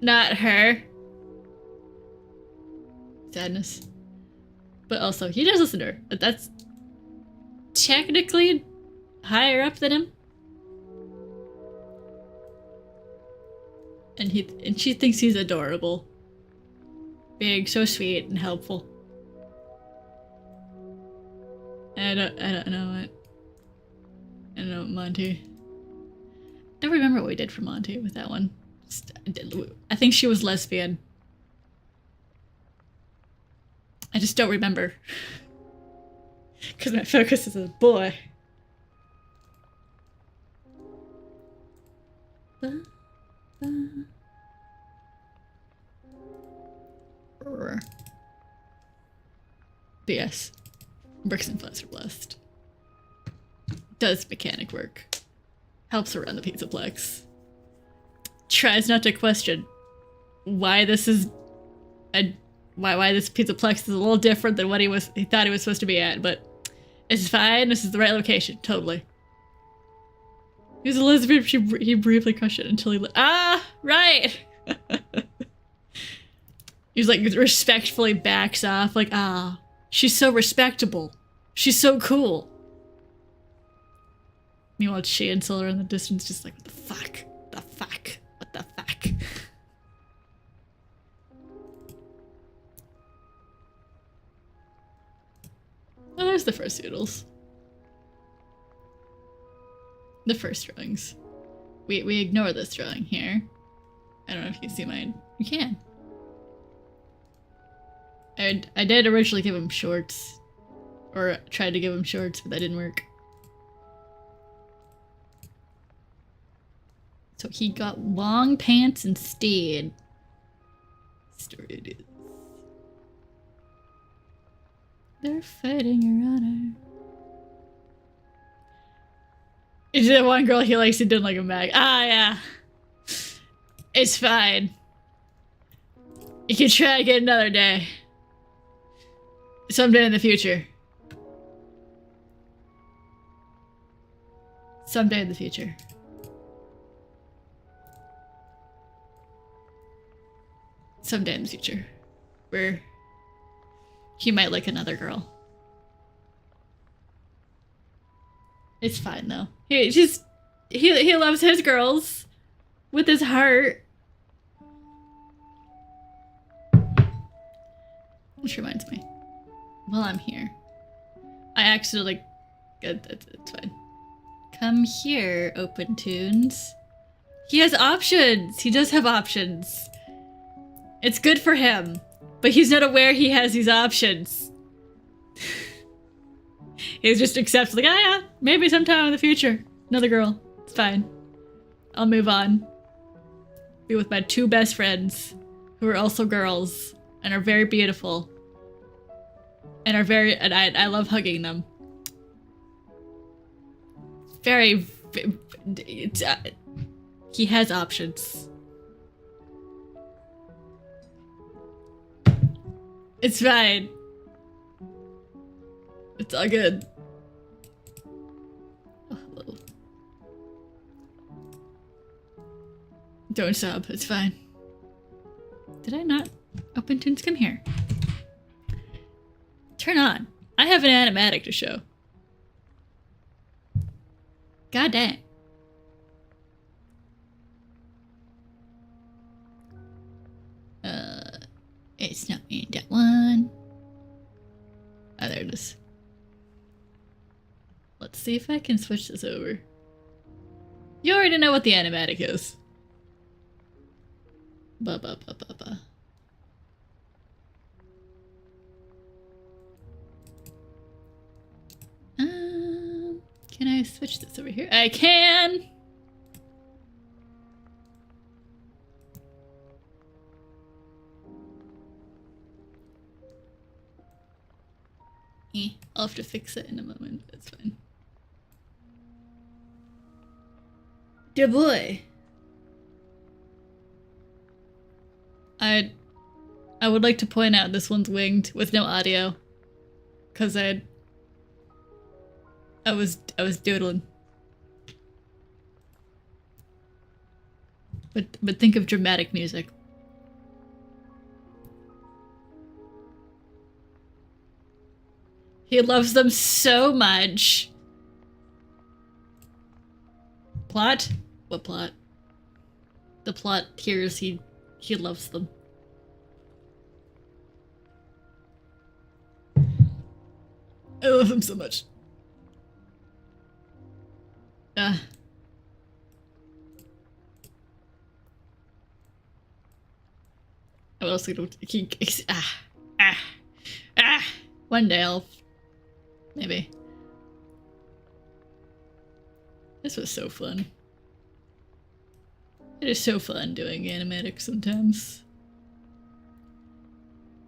not her. Sadness. But also, he does listen to her. But that's technically higher up than him. And she thinks he's adorable. Being so sweet and helpful. And I don't know Monty. I don't remember what we did for Monty with that one. I think she was lesbian. I just don't remember. Because my focus is a boy. But yes, Bricks and Flats are blessed. Does mechanic work. Helps around the Pizzaplex. Tries not to question why this is why this Pizzaplex is a little different than what he thought he was supposed to be at, but it's fine. This is the right location, totally. He was a lesbian. He briefly crushed it until he right. He's like respectfully backs off, like she's so respectable. She's so cool. Meanwhile, she and Solar in the distance, just like, what the fuck? What the fuck? What the fuck? Oh, there's the first doodles. The first drawings. We ignore this drawing here. I don't know if you can see mine. You can. I did originally give him shorts. Or tried to give him shorts, but that didn't work. So he got long pants instead. Story it is. They're fighting her honor. Is the one girl he likes who didn't like him back? Yeah. It's fine. You can try again another day. Someday in the future. Someday in the future. Someday in the future. Where he might like another girl. It's fine though. He loves his girls with his heart. Which reminds me, while I'm here, I accidentally. It's fine. Come here, Open Tunes. He has options. He does have options. It's good for him, but he's not aware he has these options. He just accepts, like, yeah, maybe sometime in the future. Another girl. It's fine. I'll move on. Be with my two best friends, who are also girls, and are very beautiful. And I love hugging them. He has options. It's fine. It's all good. Oh, hello. Don't sob. It's fine. Did I not? Open Tunes, come here. Turn on. I have an animatic to show. God dang. It's not in that one. Oh, there it is. Let's see if I can switch this over. You already know what the animatic is. Ba ba ba ba ba. Can I switch this over here? I can! I'll have to fix it in a moment, but it's fine. Dear boy. I would like to point out this one's winged with no audio. Cause I was doodling. But think of dramatic music. He loves them so much. Plot? What plot? The plot here is he loves them. I love him so much. I would also one day I'll maybe. This was so fun. It is so fun doing animatics sometimes.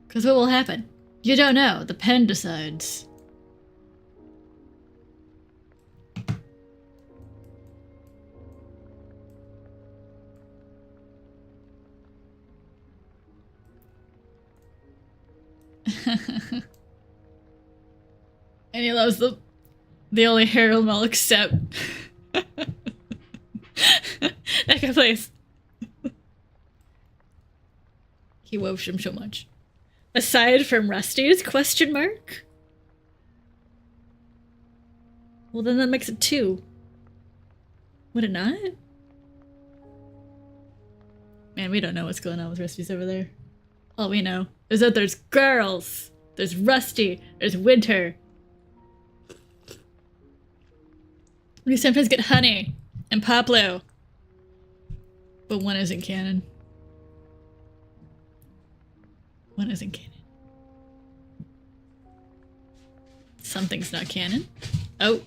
Cause what will happen? You don't know. The pen decides. And he loves them. The only Harold I'll accept. That guy plays. He woves him so much. Aside from Rusty's question mark? Well, then that makes it 2. Would it not? Man, we don't know what's going on with Rusty's over there. All we know is that there's girls. There's Rusty. There's Winter. We sometimes get Honey and Pablo. But one isn't canon. One isn't canon. Something's not canon. Oh.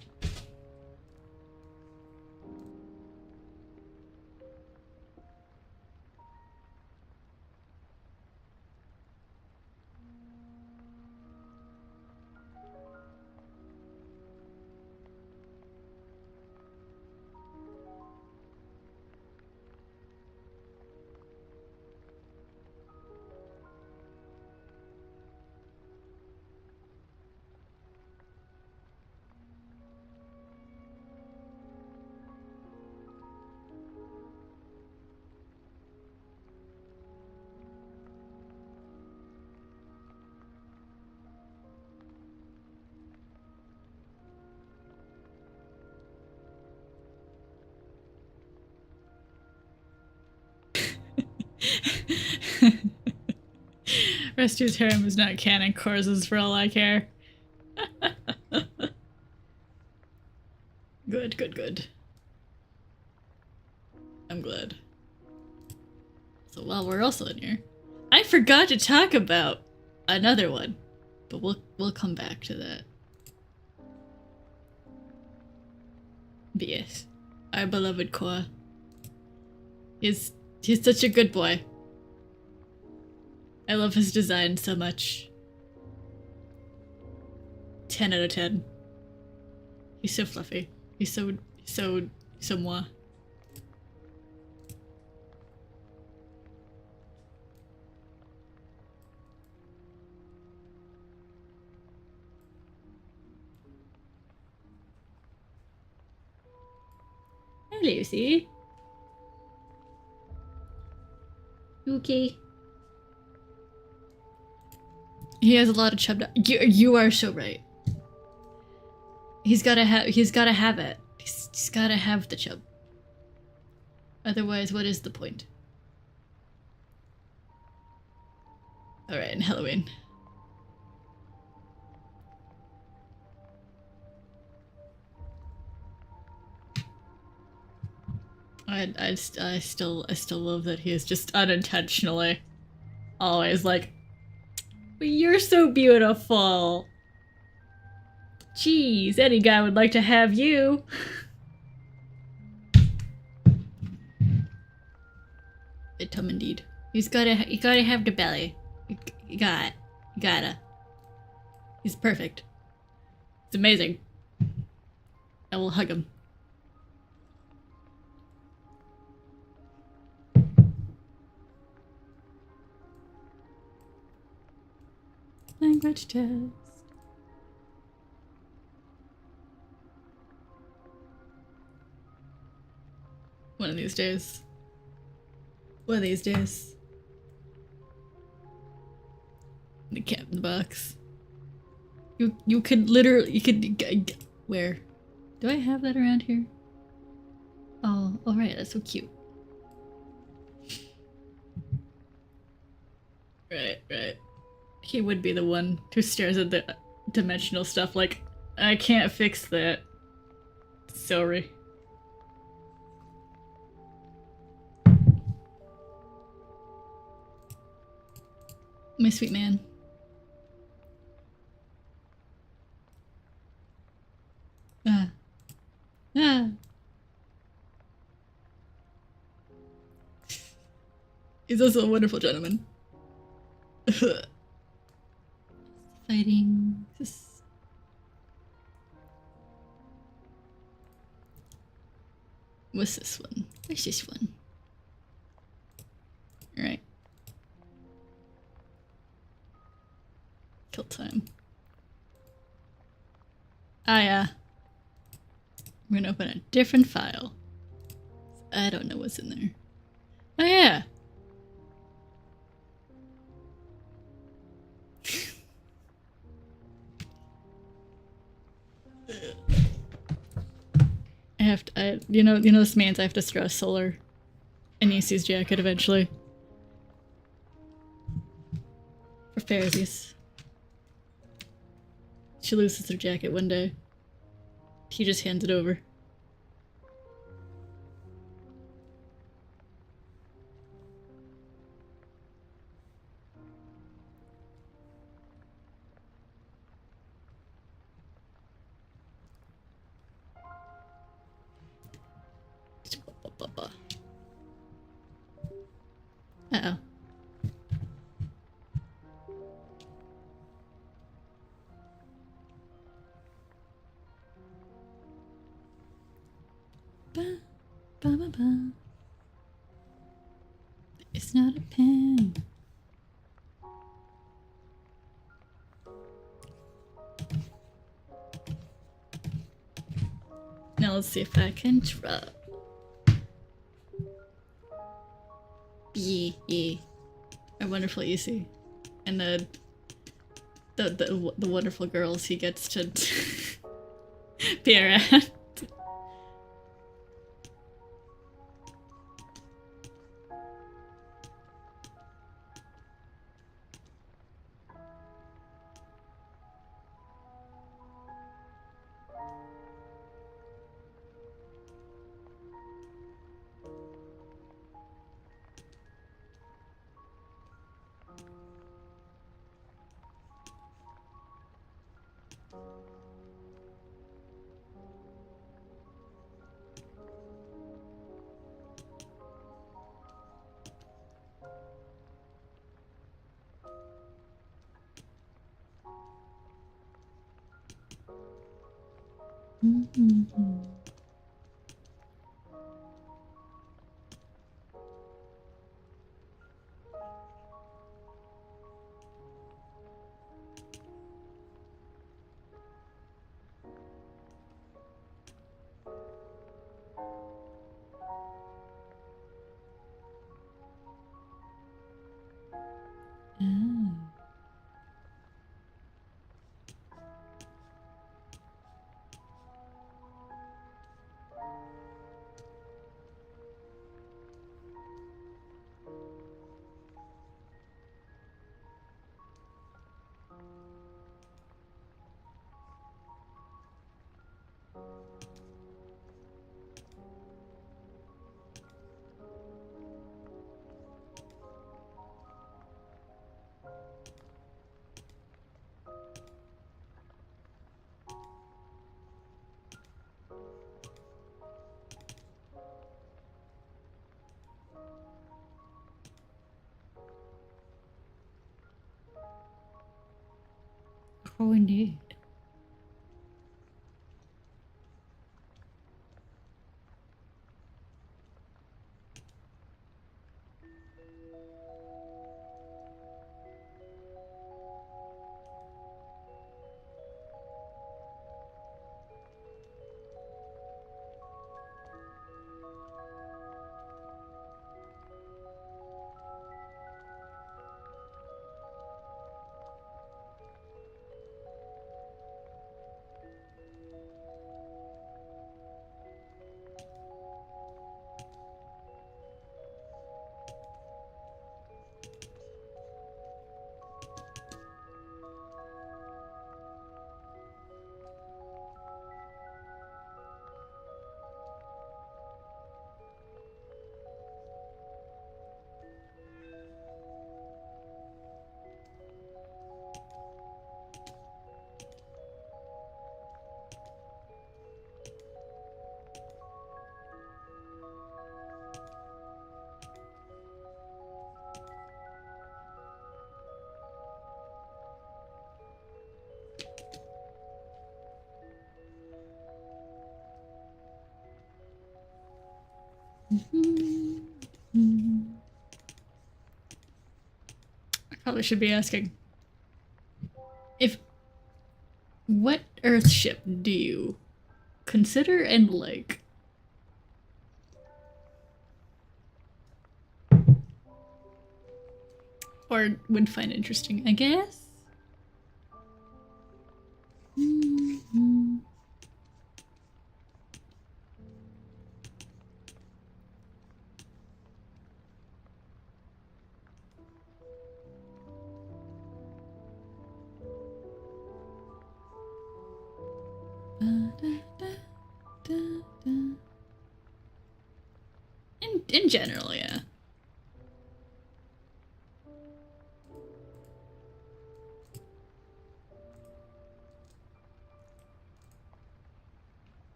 Rusty's harem is not canon. Courses for all I care. Good, good, good. I'm glad. So while we're also in here, I forgot to talk about another one, but we'll come back to that. But yes, our beloved Koa. He's such a good boy. I love his design so much. 10 out of 10. He's so fluffy. He's so moi. Hi, Lucy. You okay? He has a lot of chub. You are so right. He's gotta have it. He's gotta have the chub. Otherwise, what is the point? Alright, and Halloween. I still love that he is just unintentionally always like, but you're so beautiful. Jeez, any guy would like to have you. A Tum indeed. You gotta have the belly. You gotta. He's perfect. It's amazing. I will hug him. Language test. One of these days. One of these days. The cat in the box. You could literally, you could, where? Do I have that around here? Oh, alright, that's so cute. Right. He would be the one who stares at the dimensional stuff like, I can't fix that. Sorry. My sweet man. Ah. He's also a wonderful gentleman. Fighting. What's this one? Where's this one? Alright. Kill time. Ah, yeah. I'm gonna open a different file. I don't know what's in there. Oh, yeah. you know this means I have to stress Solar and Isi's jacket eventually. For fairsies. She loses her jacket one day. He just hands it over. Uh-oh. Ba, ba, ba, ba. It's not a pen. Now let's see if I can draw. Yeah. Our wonderful Isi. And the wonderful girls he gets to peer at. Oh, indeed. I probably should be asking. What Earthship do you consider and like? Or would find interesting, I guess? In general, yeah.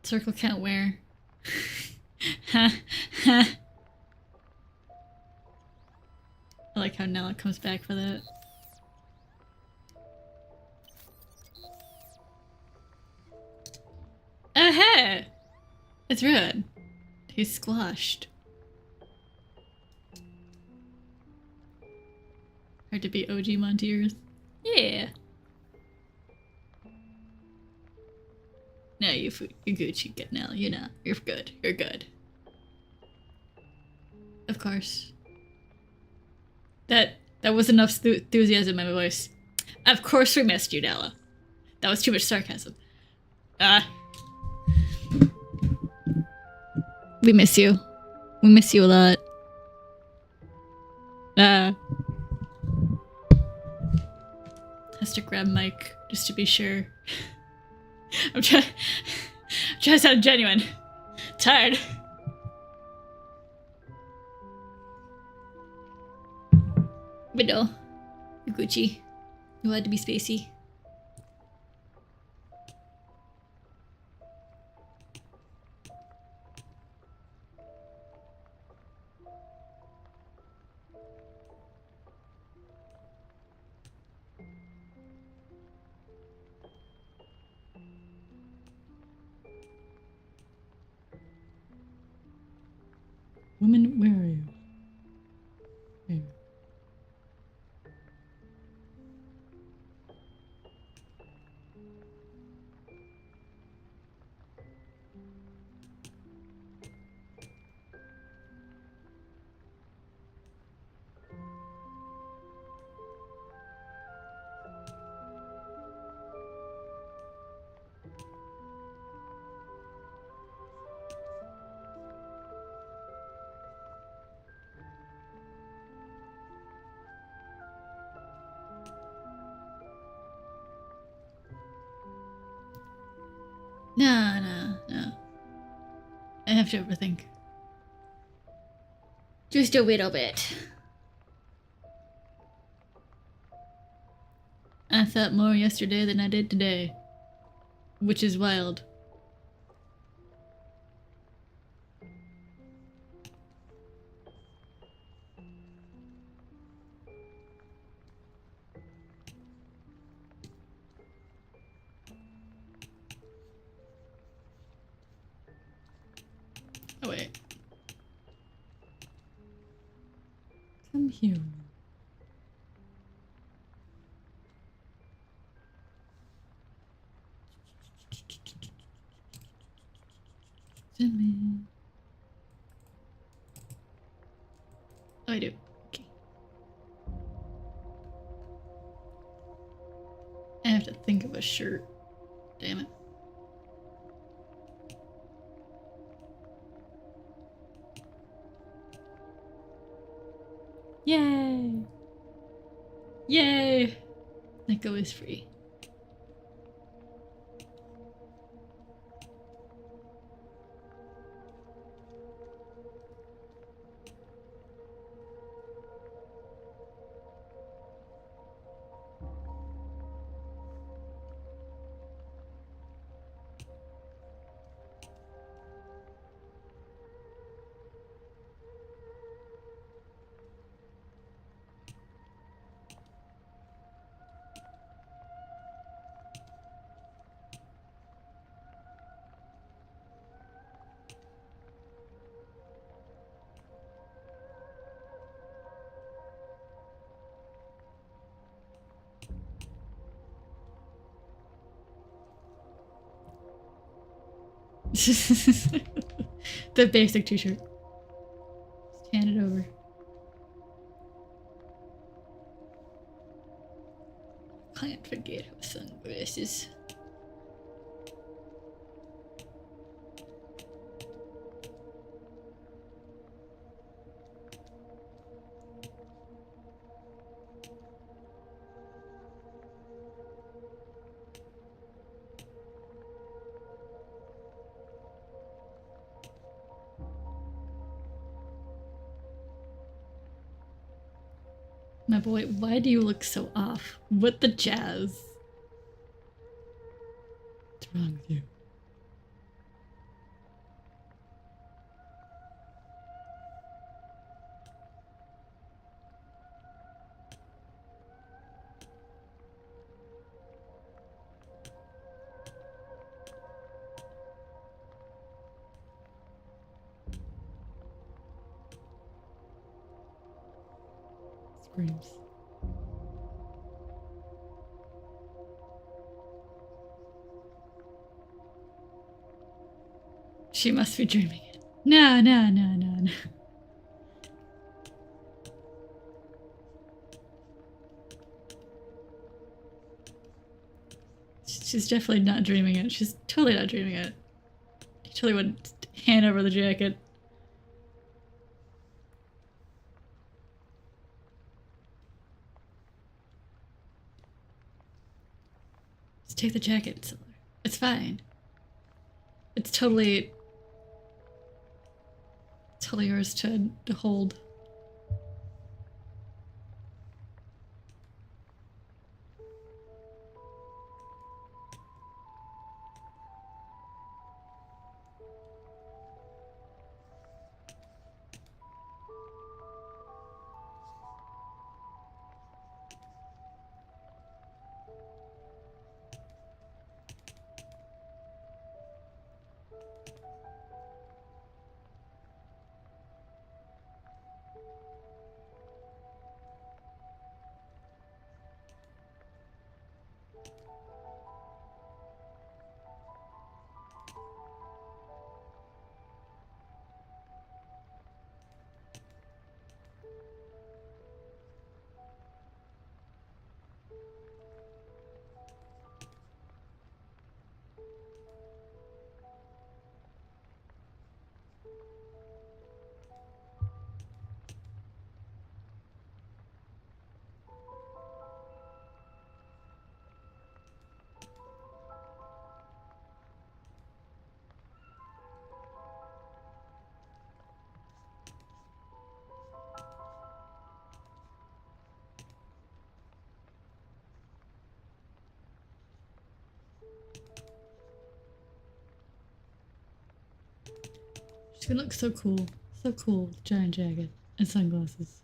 Circle count where? Ha ha. I like how Nella comes back for that. Oh hey! It's Ruin. He's squashed. Hard to be OG Montiers. Yeah. No, you're Gucci good now. You're not. You're good. You're good. Of course. That was enough enthusiasm in my voice. Of course we missed you, Nella. That was too much sarcasm. We miss you. We miss you a lot. Has to grab mic just to be sure. I'm trying to sound genuine. Tired. But no. You're Gucci. You had to be spacey. Woman, where are you? Here. No. I have to overthink. Just a little bit. I thought more yesterday than I did today. Which is wild. Oh wait. Come here. Jimmy. Oh, I do. Okay. I have to think of a shirt. Damn it. Yay! Yay! Neko is free. The basic t-shirt. Just hand it over. Can't forget her sunglasses. My boy, why do you look so off? What the jazz? What's wrong with you? Screams. She must be dreaming it. No, no, no, no, no. She's definitely not dreaming it. She's totally not dreaming it. He totally wouldn't hand over the jacket. Just take the jacket, Siller. It's fine. It's totally yours to hold. She's gonna look so cool. So cool with giant jacket and sunglasses.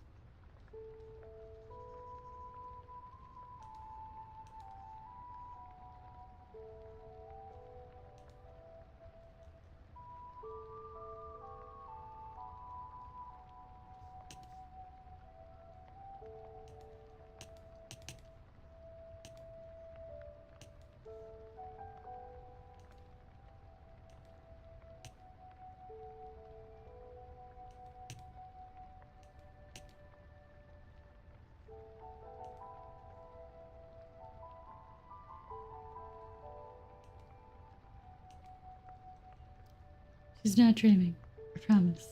She's not dreaming. I promise.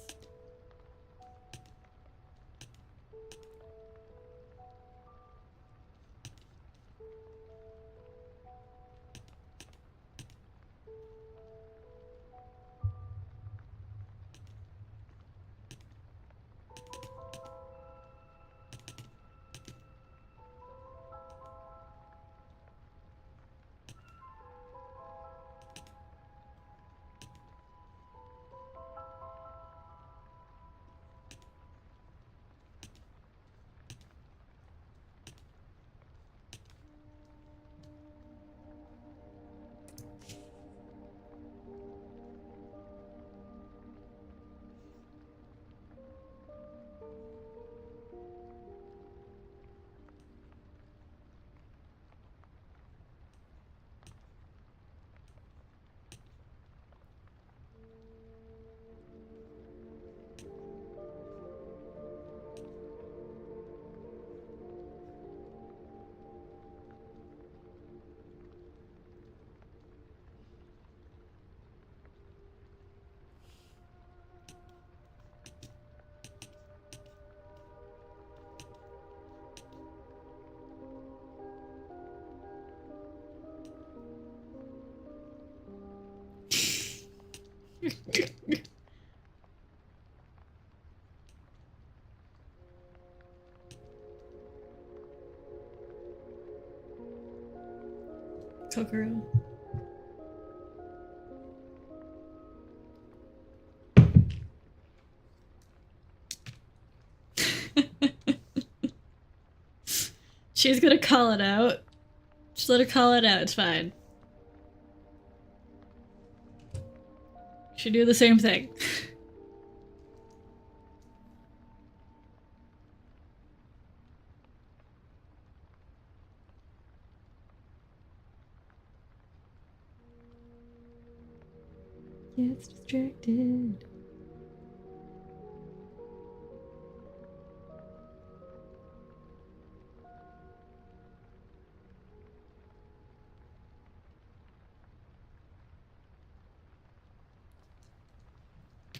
Kokoro. She's gonna call it out. Just let her call it out, it's fine. Should do the same thing. Gets distracted.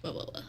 Blah, blah, blah.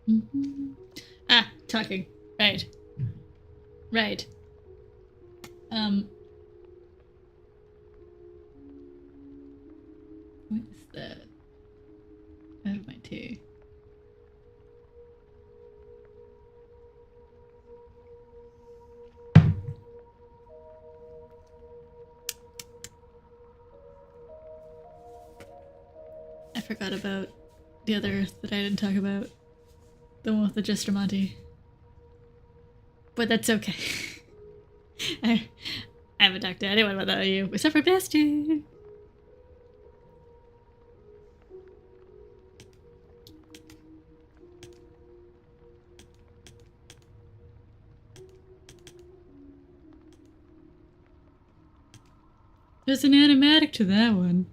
Mm-hmm. Ah, talking. Right. Right. Is that out of my tea? I forgot about the other that I didn't talk about. The one with the Gistramonti. But that's okay. I haven't talked to anyone about you, except for Bestie. There's an animatic to that one.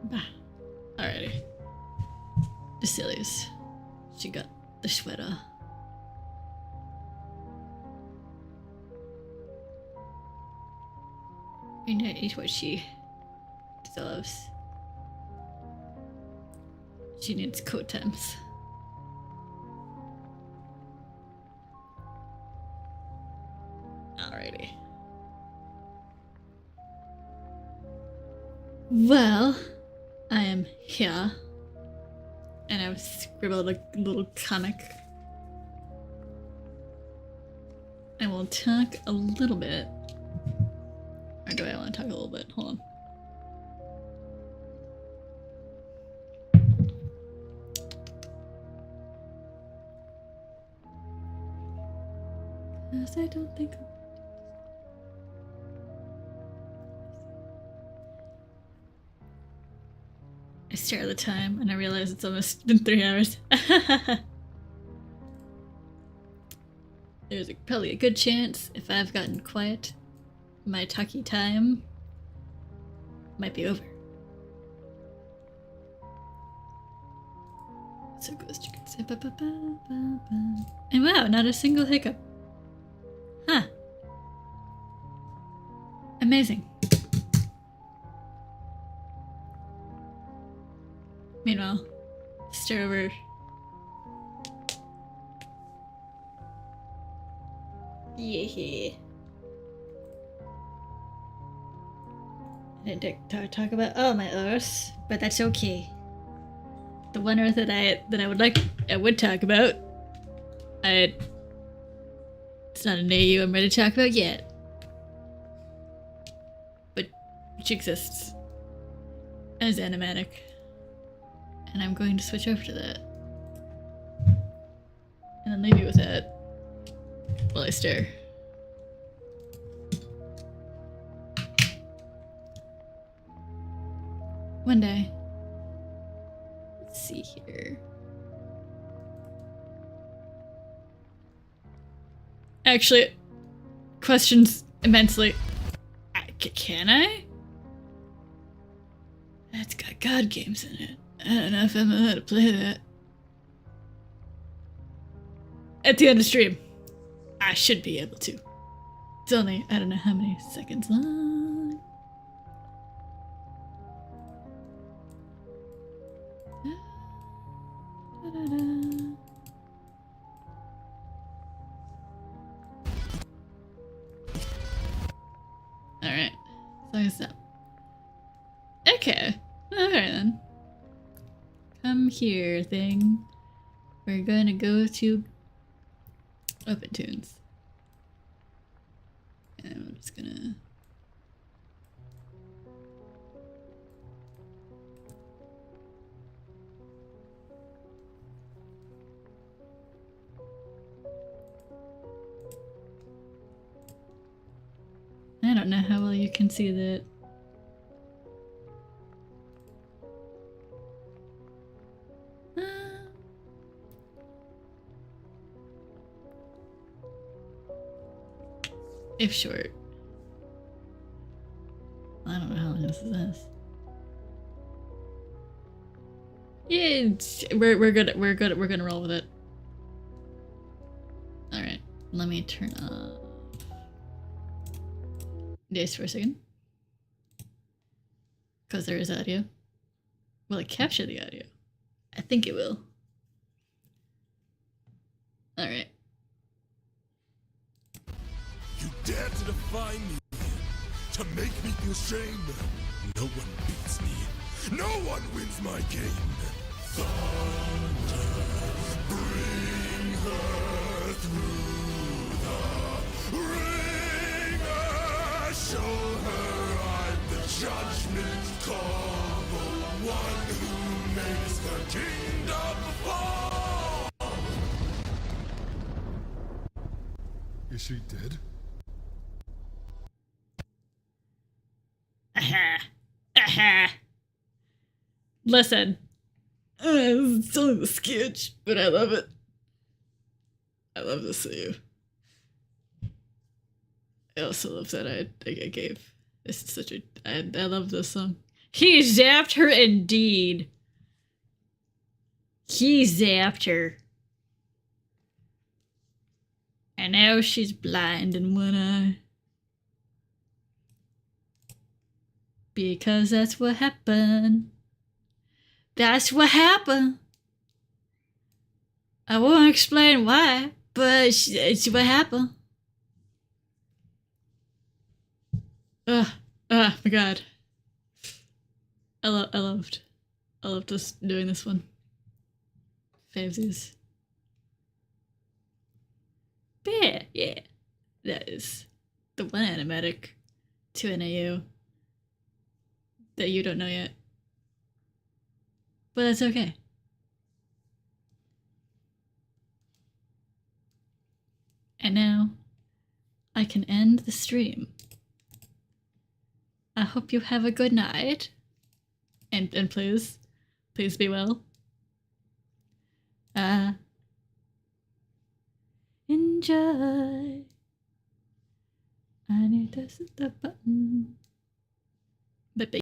Bah. Alrighty. The sillies. She got the sweater. And that is what she deserves. She needs coat temps. Alrighty. Well, I am here. And I've scribbled a little comic. I will talk a little bit. Or do I want to talk a little bit? Hold on. Because I don't think I stare at the time and I realize it's almost been 3 hours. There's probably a good chance if I've gotten quiet, my talkie time might be over. So goes you can say ba ba ba ba ba. And wow, not a single hiccup. Huh. Amazing. Meanwhile, stare over. Yeah. I didn't talk about all my Earths, but that's okay. The one Earth that I would talk about, it's not an AU I'm ready to talk about yet. But she exists as animatic. And I'm going to switch over to that. And then leave you with that while I stare. One day. Let's see here. Actually, questions immensely. Can I? That's got God games in it. I don't know if I'm allowed to play that. At the end of stream, I should be able to. It's only, I don't know how many seconds long. Alright, so I stop. Okay, alright then. Come here, thing. We're gonna go to OpenTunes. And I'm just gonna... I don't know how well you can see that. If short. I don't know how long this is. Yeah, we're gonna roll with it. Alright, let me turn off this for a second. Because there is audio. Will it capture the audio? I think it will. Alright. You dare to defy me, to make me feel shame. No one beats me. No one wins my game. Thunder, bring her through the ringer. Show her I'm the judgment call, the one who makes the kingdom fall. Is she dead? Listen. It's only the sketch, but I love it. I love this of you. I also love that I gave. This is such a... I love this song. He zapped her indeed. He zapped her. And now she's blind in one eye. Because that's what happened. That's what happened. I won't explain why, but it's what happened. Oh my god. I loved just doing this one. Favesies. But yeah. That is the one animatic to NAU that you don't know yet. But that's okay. And now I can end the stream. I hope you have a good night. And please be well. Enjoy. I need to hit the button. But